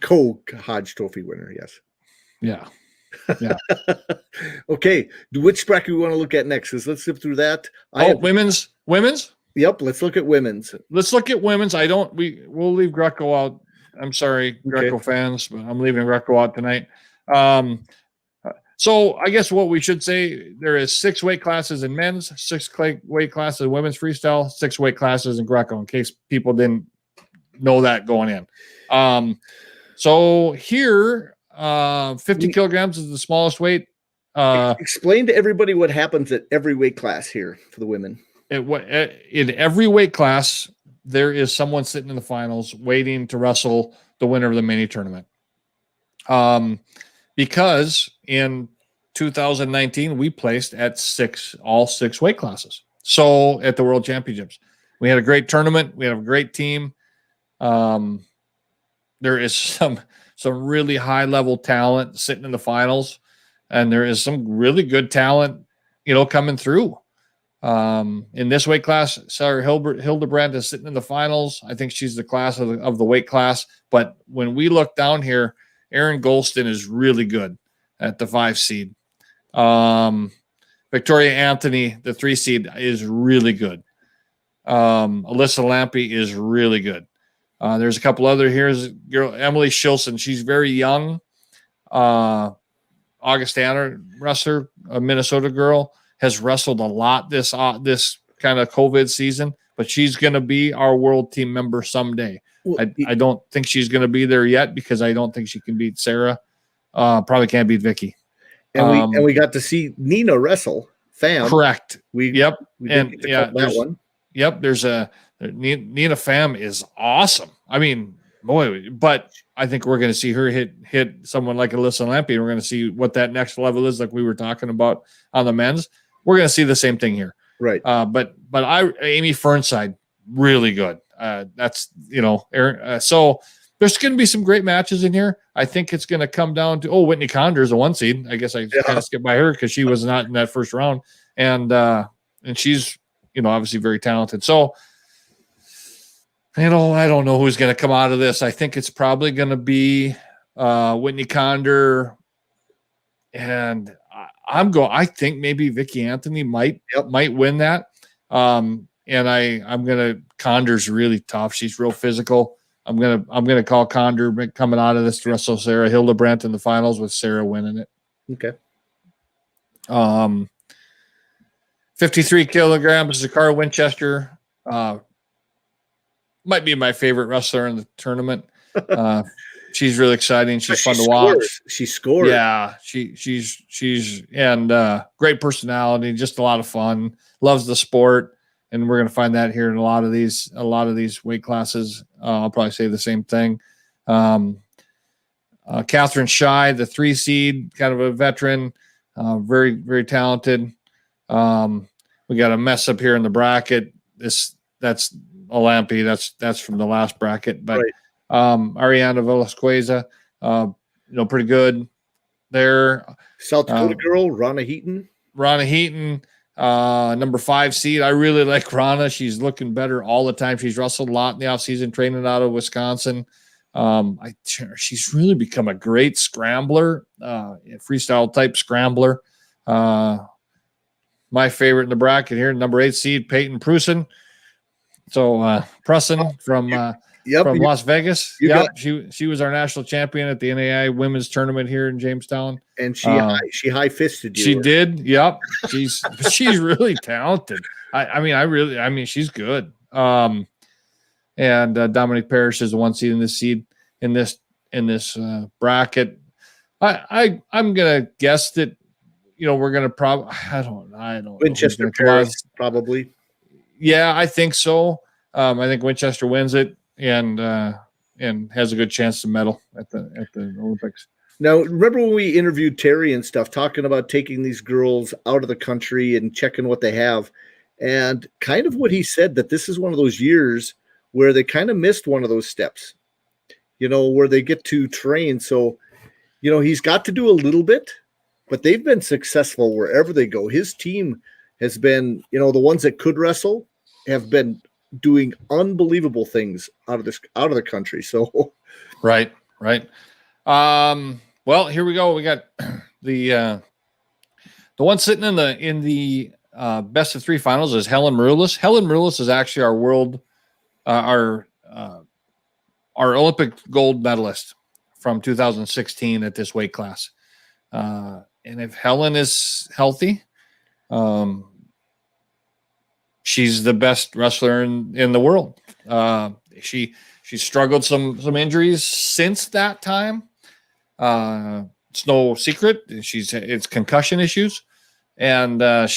Co-Hodge Trophy winner, yes. Yeah. Okay, which bracket we want to look at next? Let's zip through that. Women's. Yep, let's look at women's. We'll leave Greco out. I'm sorry, Greco fans, but I'm leaving Greco out tonight. So I guess what we should say, there is 6 weight classes in men's, 6 weight classes in women's freestyle, 6 weight classes in Greco, in case people didn't know that going in. So here, 50 kilograms is the smallest weight. Explain to everybody what happens at every weight class here for the women. In every weight class, there is someone sitting in the finals waiting to wrestle the winner of the mini tournament. Because in 2019, we placed at all 6 weight classes. So at the World Championships, we had a great tournament. We had a great team. There is some really high level talent sitting in the finals, and there is some really good talent, coming through. In this weight class, Sarah Hildebrandt is sitting in the finals. I think she's the class of the weight class. But when we look down here, Erin Golston is really good at the 5 seed. Victoria Anthony, the 3 seed, is really good. Alyssa Lampe is really good. There's a couple other here's girl Emily Shilson. She's very young. Augustana wrestler, a Minnesota girl, has wrestled a lot this kind of COVID season, but she's going to be our world team member someday. Well, I don't think she's going to be there yet because I don't think she can beat Sarah. Probably can't beat Vicky. And we got to see Nina wrestle. Pham. Correct. We did get to cut that one. Yep. There's Nina Pham is awesome. I mean, boy, but I think we're going to see her hit someone like Alyssa Lampe. We're going to see what that next level is, like we were talking about on the men's. We're going to see the same thing here. Right. But Amy Fernside, really good. That's, Aaron. So there's going to be some great matches in here. I think it's going to come down to, Whitney Condor's a 1 seed. I guess I kind of skipped by her because she was not in that first round. And she's, obviously very talented. So, I don't know who's going to come out of this. I think it's probably going to be Whitney Condor, and I think maybe Vicky Anthony might win that. And I'm gonna Condor's really tough. She's real physical. I'm gonna call Condor coming out of this to wrestle Sarah Hildebrandt in the finals with Sarah winning it. Okay. 53 kilograms, Zakar Winchester. Might be my favorite wrestler in the tournament. She's really exciting. She's fun to watch. She scored. Yeah, she's and great personality, just a lot of fun. Loves the sport, and we're gonna find that here in a lot of these weight classes. I'll probably say the same thing. Catherine Shy, the 3 seed, kind of a veteran, very, very talented. We got a mess up here in the bracket. That's a Lampy. That's from the last bracket, but Right. Ariana Velasqueza, pretty good there. South Dakota girl, Rana Heaton. Rana Heaton, number 5 seed. I really like Rana. She's looking better all the time. She's wrestled a lot in the offseason, training out of Wisconsin. She's really become a great scrambler, freestyle type scrambler. My favorite in the bracket here, number 8 seed, Peyton Prusen. So Prusen from Las Vegas. She was our national champion at the NAI women's tournament here in Jamestown. And she high fisted you. She did. Yep. She's really talented. I mean, she's good. And Dominic Parrish is the 1 seed in this bracket. I'm gonna guess that we're gonna probably I don't Winchester Paris, probably. Yeah, I think so. I think Winchester wins it and has a good chance to medal at the Olympics. Now, remember when we interviewed Terry and stuff, talking about taking these girls out of the country and checking what they have, and kind of what he said, that this is one of those years where they kind of missed one of those steps, where they get to train. So, he's got to do a little bit, but they've been successful wherever they go. His team has been, the ones that could wrestle have been doing unbelievable things out of the country. So, right. Well, here we go. We got the one sitting in the best of 3 finals is Helen Maroulis. Helen Maroulis is actually our Olympic gold medalist from 2016 at this weight class. And if Helen is healthy, she's the best wrestler in the world. She struggled some injuries since that time. It's no secret. It's concussion issues, and I'm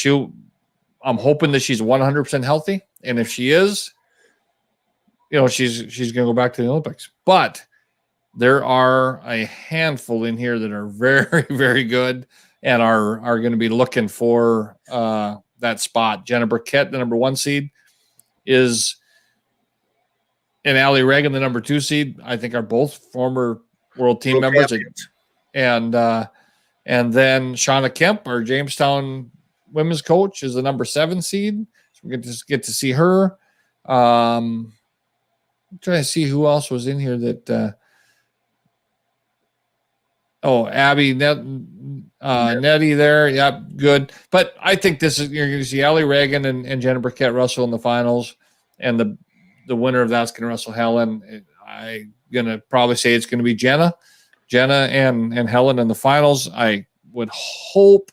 hoping that she's 100% healthy. And if she is, she's going to go back to the Olympics. But there are a handful in here that are very, very good and are going to be looking for that spot. Jenna Burkett, the number 1 seed, is, and Allie Reagan, the number 2 seed, I think are both former world team members. And then Shauna Kemp, our Jamestown women's coach, is the number 7 seed. So we get to see her. I'm trying to see who else was in here that Abby Nettie there. Yep, good. But I think you're going to see Allie Reagan and Jenna Burkett wrestle in the finals, and the winner of that's going to wrestle Helen. I'm going to probably say it's going to be Jenna and Helen in the finals. I would hope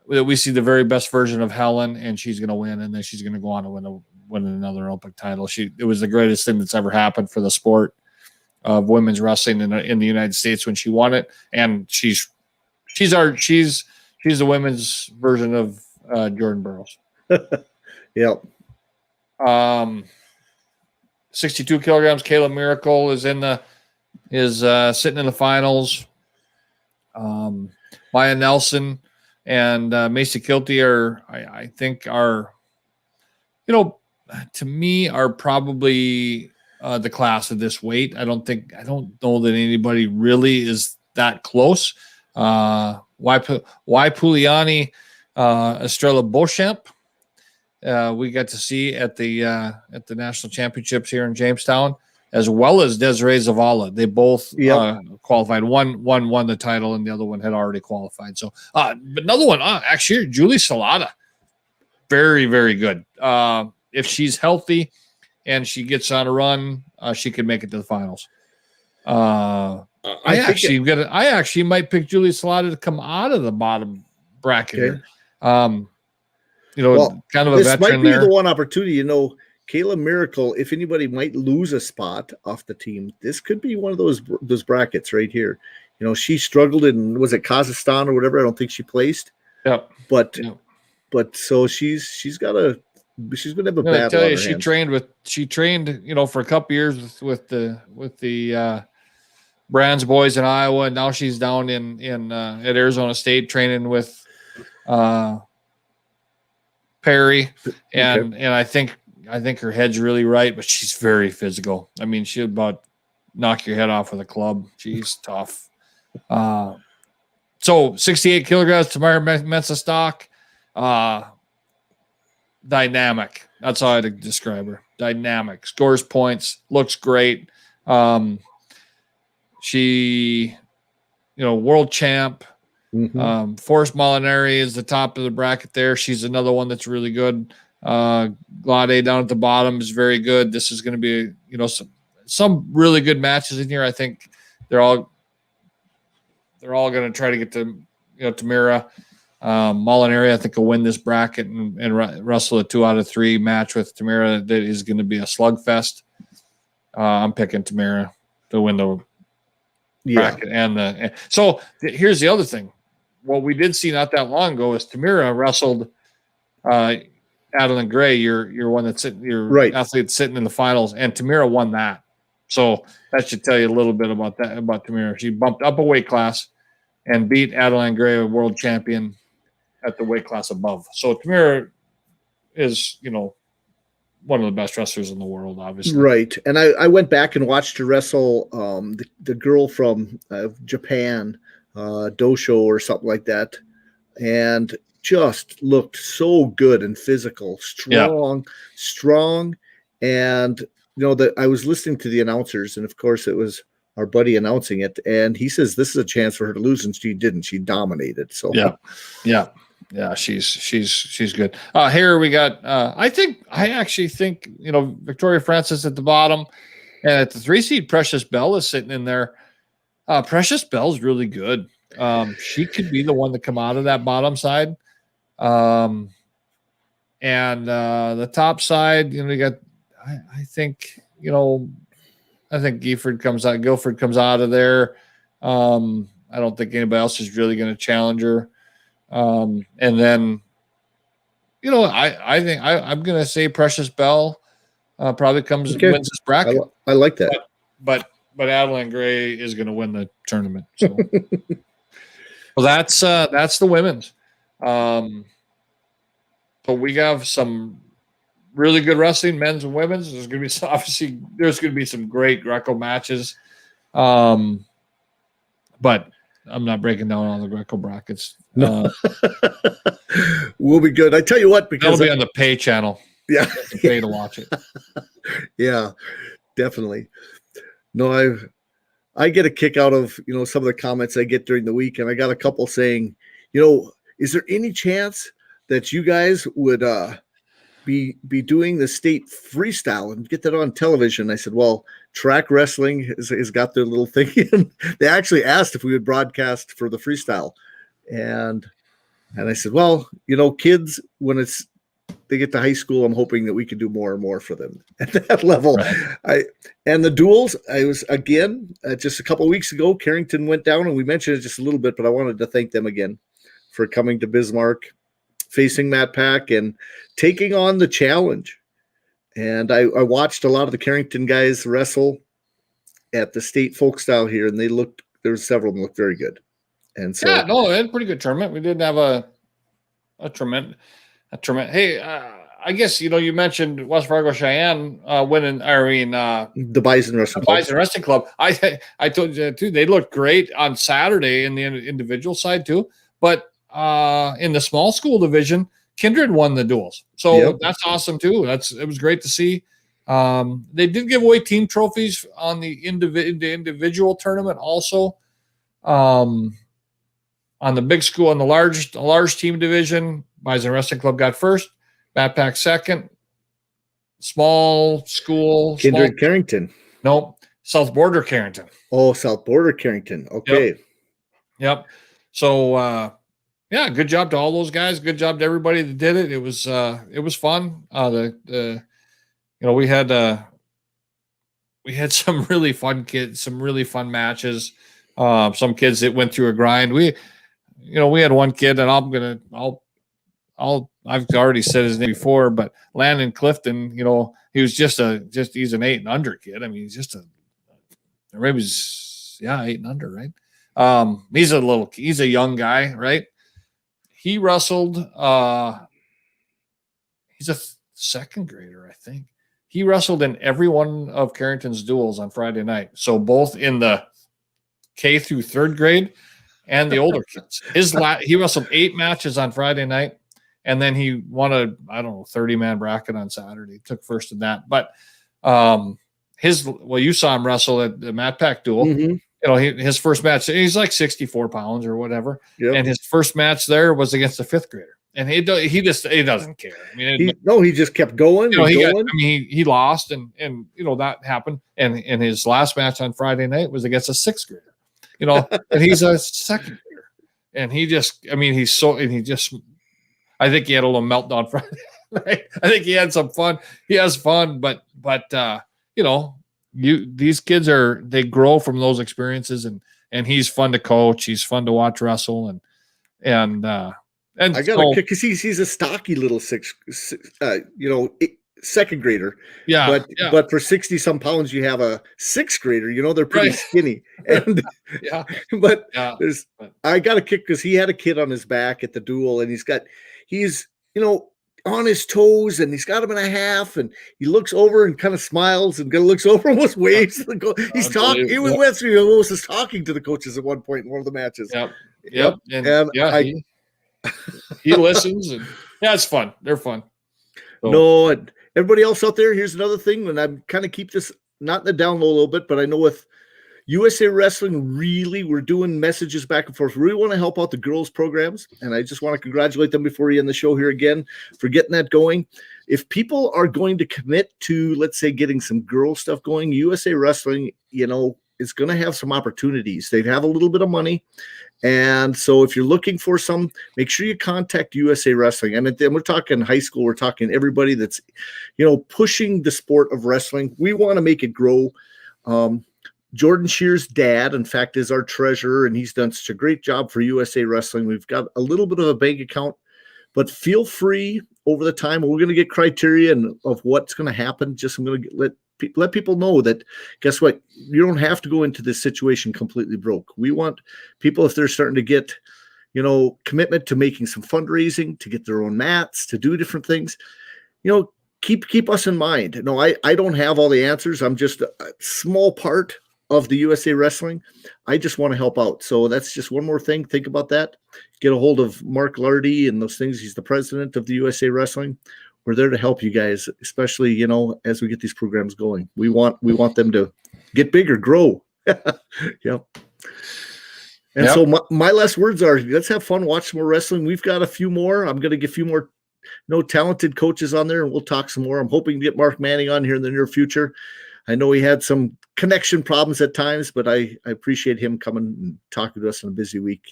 that we see the very best version of Helen, and she's going to win, and then she's going to go on to win another Olympic title. It was the greatest thing that's ever happened for the sport of women's wrestling in the United States when she won it, and she's the women's version of Jordan Burroughs. Yep. 62 kilograms. Kayla Miracle is sitting in the finals. Maya Nelson and Macy Kilty I think are, to me, are probably the class of this weight. I don't know that anybody really is that close. Puliani, Estrella Beauchamp, we got to see at the national championships here in Jamestown, as well as Desiree Zavala. They both qualified. One won the title, and the other one had already qualified. So, but another one, actually, Julie Salada, very, very good. If she's healthy and she gets on a run, she could make it to the finals. I actually might pick Julie Salada to come out of the bottom bracket here. Kind of a this veteran might be there. the one opportunity. Kayla Miracle, if anybody might lose a spot off the team, this could be one of those brackets right here. She struggled in, was it Kazakhstan or whatever? I don't think she placed. Yep. But so she's going to have a battle. Tell you, she trained, for a couple years with the Brand's boys in Iowa, and now she's down in at Arizona State training with Perry, and I think her head's really right, but she's very physical. I mean, she'll about knock your head off with a club. She's tough. So 68 kilograms, Tamara Mensa stock. Dynamic. That's how I'd describe her. Dynamic. Scores points. Looks great. She, world champ. Forrest Molinari is the top of the bracket there. She's another one that's really good. Glade down at the bottom is very good. This is going to be, some really good matches in here. I think they're all going to try to get to, Tamira. Molinari, I think, will win this bracket and wrestle a 2 out of 3 match with Tamira. That is going to be a slugfest. I'm picking Tamira to win the bracket. So here's the other thing. What we did see not that long ago is Tamira wrestled Adeline Gray, your one that's your athlete sitting in the finals, and Tamira won that. So that should tell you a little bit about Tamira. She bumped up a weight class and beat Adeline Gray, a world champion, at the weight class above. So Tamira is, one of the best wrestlers in the world, obviously. Right. And I went back and watched her wrestle the girl from Japan, Dosho or something like that, and just looked so good and physical, strong. And, that I was listening to the announcers, and of course it was our buddy announcing it, and he says this is a chance for her to lose, and she didn't. She dominated. So yeah, she's good. Here we got. I actually think Victoria Francis at the bottom, and at the 3 seed, Precious Bell is sitting in there. Precious Bell's really good. She could be the one to come out of that bottom side. And the top side, you got. I think Guilford comes out of there. I don't think anybody else is really going to challenge her. And then, I think I'm going to say Precious Bell probably wins this bracket. I like that. But Adeline Gray is going to win the tournament. So, well, that's the women's. But we have some really good wrestling, men's and women's. There's going to be some great Greco matches. But I'm not breaking down all the Greco brackets. No. We'll be good. I tell you what, because that'll be on the pay channel. Yeah. Pay to watch it. Yeah, definitely. No, I get a kick out of, some of the comments I get during the week, and I got a couple saying, is there any chance that you guys would be doing the state freestyle and get that on television? I said, well, track wrestling has got their little thing in. They actually asked if we would broadcast for the freestyle. And I said, well, kids, when they get to high school, I'm hoping that we can do more and more for them at that level. Right. And the duels, I was, again, just a couple of weeks ago, Carrington went down, and we mentioned it just a little bit, but I wanted to thank them again for coming to Bismarck, facing Matt Pack, and taking on the challenge. And I watched a lot of the Carrington guys wrestle at the state folk style here, and there were several of them looked very good. And so, they had a pretty good tournament. We didn't have a tremendous. Hey, I guess you mentioned West Fargo Cheyenne winning. The Bison Wrestling Club. I told you too. They looked great on Saturday in the individual side too, but in the small school division, Kindred won the duels. So that's awesome too. It was great to see. They did give away team trophies on the individual tournament also. On the big school, in the large team division, Bison Wrestling Club got first, Matt Pack second. Small school, Kindred Carrington. Nope, South Border Carrington. Oh, South Border Carrington. Okay. Yep. So, good job to all those guys. Good job to everybody that did it. It was fun. We had some really fun kids, some really fun matches. Some kids that went through a grind. We had one kid, and I've already said his name before, but Landon Clifton, he was he's an 8 and under kid. I mean, he's just maybe 8 and under, right? He's a young guy, right? He wrestled, he's a second grader, I think. He wrestled in every one of Carrington's duels on Friday night. So both in the K through third grade and the older kids. He wrestled 8 matches on Friday night, and then he won a 30-man bracket on Saturday. He took first in that. But you saw him wrestle at the Matt Pack duel. Mm-hmm. His first match, he's like 64 pounds or whatever. Yep. And his first match there was against a 5th grader. And he doesn't care. I mean, he just kept going. He lost, and that happened. And his last match on Friday night was against a 6th grader. And he's a second grader. And I think he had a little meltdown Friday night. I think he had some fun. He has fun, but these kids they grow from those experiences, and he's fun to coach. He's fun to watch wrestle, and I got a kick because he's a stocky little second grader. Yeah. But for 60 some pounds, you have a 6th grader. They're pretty skinny. And I got a kick because he had a kid on his back at the duel, and he's on his toes, and he's got him in a half, and he looks over and kind of smiles and looks over and almost waves to the coach. He's talking. He went through almost was talking to the coaches at one point in one of the matches. Yep. And he listens, and it's fun. They're fun. So. No, and everybody else out there, here's another thing, and I'm kind of keep this not in the down low a little bit, but I know with USA Wrestling, really, we're doing messages back and forth. We really want to help out the girls programs, and I just want to congratulate them before you end the show here again for getting that going. If people are going to commit to, let's say, getting some girl stuff going, USA Wrestling, is going to have some opportunities. They have a little bit of money. And so if you're looking for some, make sure you contact USA Wrestling. And then we're talking high school. We're talking everybody that's, pushing the sport of wrestling. We want to make it grow. Jordan Shear's dad, in fact, is our treasurer, and he's done such a great job for USA Wrestling. We've got a little bit of a bank account, but feel free over the time. We're going to get criteria of what's going to happen. I'm going to let people know that, guess what? You don't have to go into this situation completely broke. We want people, if they're starting to get, commitment to making some fundraising, to get their own mats, to do different things, keep us in mind. No, I don't have all the answers. I'm just a small part of the USA Wrestling. I just want to help out. So that's just one more thing. Think about that. Get a hold of Mark Lardy and those things. He's the president of the USA Wrestling. We're there to help you guys, especially, as we get these programs going. We want them to get bigger, grow. Yep. And so my last words are, let's have fun, watch some more wrestling. We've got a few more. I'm going to get a few more talented coaches on there, and we'll talk some more. I'm hoping to get Mark Manning on here in the near future. I know he had some connection problems at times, but I appreciate him coming and talking to us on a busy week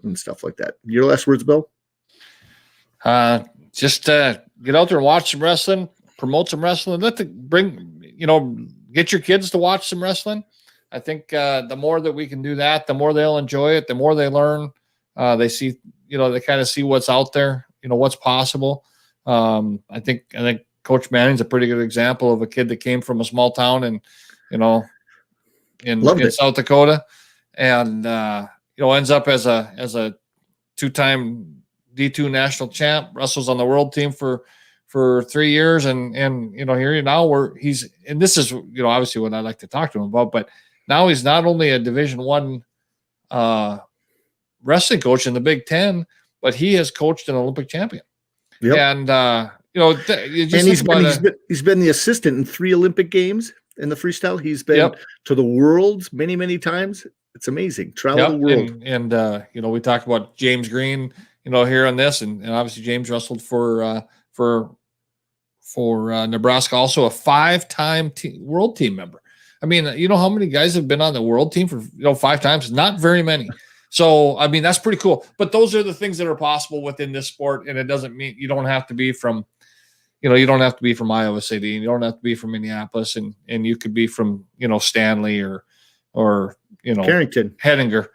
and stuff like that. Your last words, Bill? Just get out there and watch some wrestling, promote some wrestling. Get your kids to watch some wrestling. I think the more that we can do that, the more they'll enjoy it, the more they learn. They see, they kind of see what's out there, what's possible. I think Coach Manning's a pretty good example of a kid that came from a small town in South Dakota, and ends up as a 2-time D2 national champ, wrestles on the world team for 3 years, and here now and this is obviously what I like to talk to him about, but now he's not only a Division I wrestling coach in the Big Ten, but he has coached an Olympic champion. Yep. And he's been the assistant in 3 Olympic games in the freestyle. He's been to the worlds many, many times. It's amazing. Travel the world. And we talked about James Green, here on this, and obviously James wrestled for Nebraska, also a 5-time world team member. I mean, how many guys have been on the world team for 5 times? Not very many. So, I mean, that's pretty cool. But those are the things that are possible within this sport, and it doesn't mean you don't have to be from, you don't have to be from Iowa City, and you don't have to be from Minneapolis, and you could be from, Stanley or Carrington, Hettinger.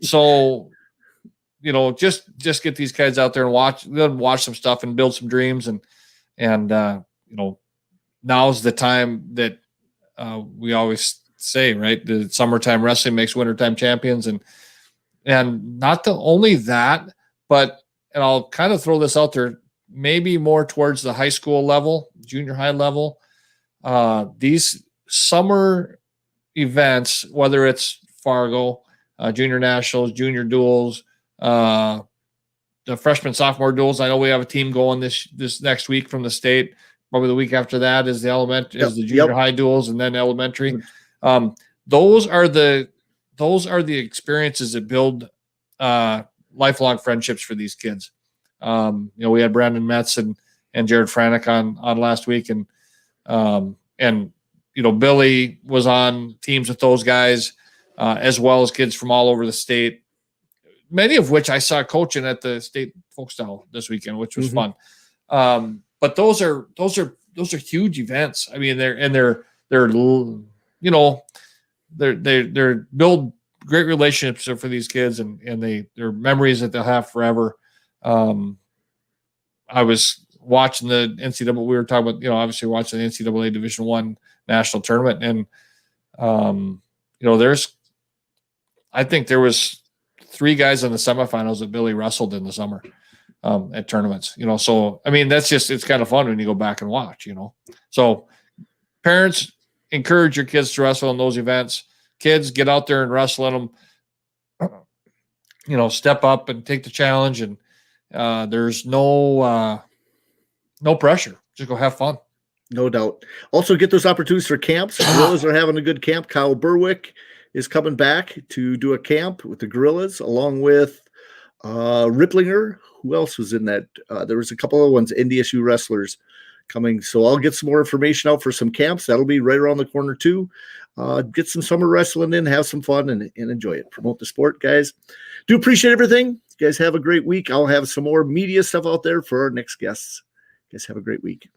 So, just get these guys out there and watch some stuff and build some dreams, and now's the time that we always say, right? The summertime wrestling makes wintertime champions, and not the only that, but, and I'll kind of throw this out there, maybe more towards the high school level, junior high level. These summer events, whether it's Fargo, junior nationals, junior duels, the freshman sophomore duels. I know we have a team going this next week from the state. Probably the week after that is the junior high duels, and then elementary. Those are the experiences that build lifelong friendships for these kids. We had Brandon Metz and Jared Franek on last week, and Billy was on teams with those guys, as well as kids from all over the state, many of which I saw coaching at the state folk style this weekend, which was fun. But those are huge events. I mean, they're build great relationships for these kids, and they're memories that they'll have forever. I was watching the NCAA. We were talking about, obviously watching the NCAA Division I national tournament, and I think there was 3 guys in the semifinals that Billy wrestled in the summer at tournaments. So I mean, it's kind of fun when you go back and watch. So parents, encourage your kids to wrestle in those events. Kids, get out there and wrestle in them. Step up and take the challenge, and there's no pressure. Just go have fun. No doubt. Also get those opportunities for camps. Gorillas are having a good camp. Kyle Berwick is coming back to do a camp with the Gorillas, along with Ripplinger. Who else was in that? There was a couple of ones, NDSU wrestlers coming. So I'll get some more information out for some camps. That'll be right around the corner too. Get some summer wrestling in, have some fun, and enjoy it. Promote the sport, guys. Do appreciate everything. You guys have a great week. I'll have some more media stuff out there for our next guests. You guys have a great week.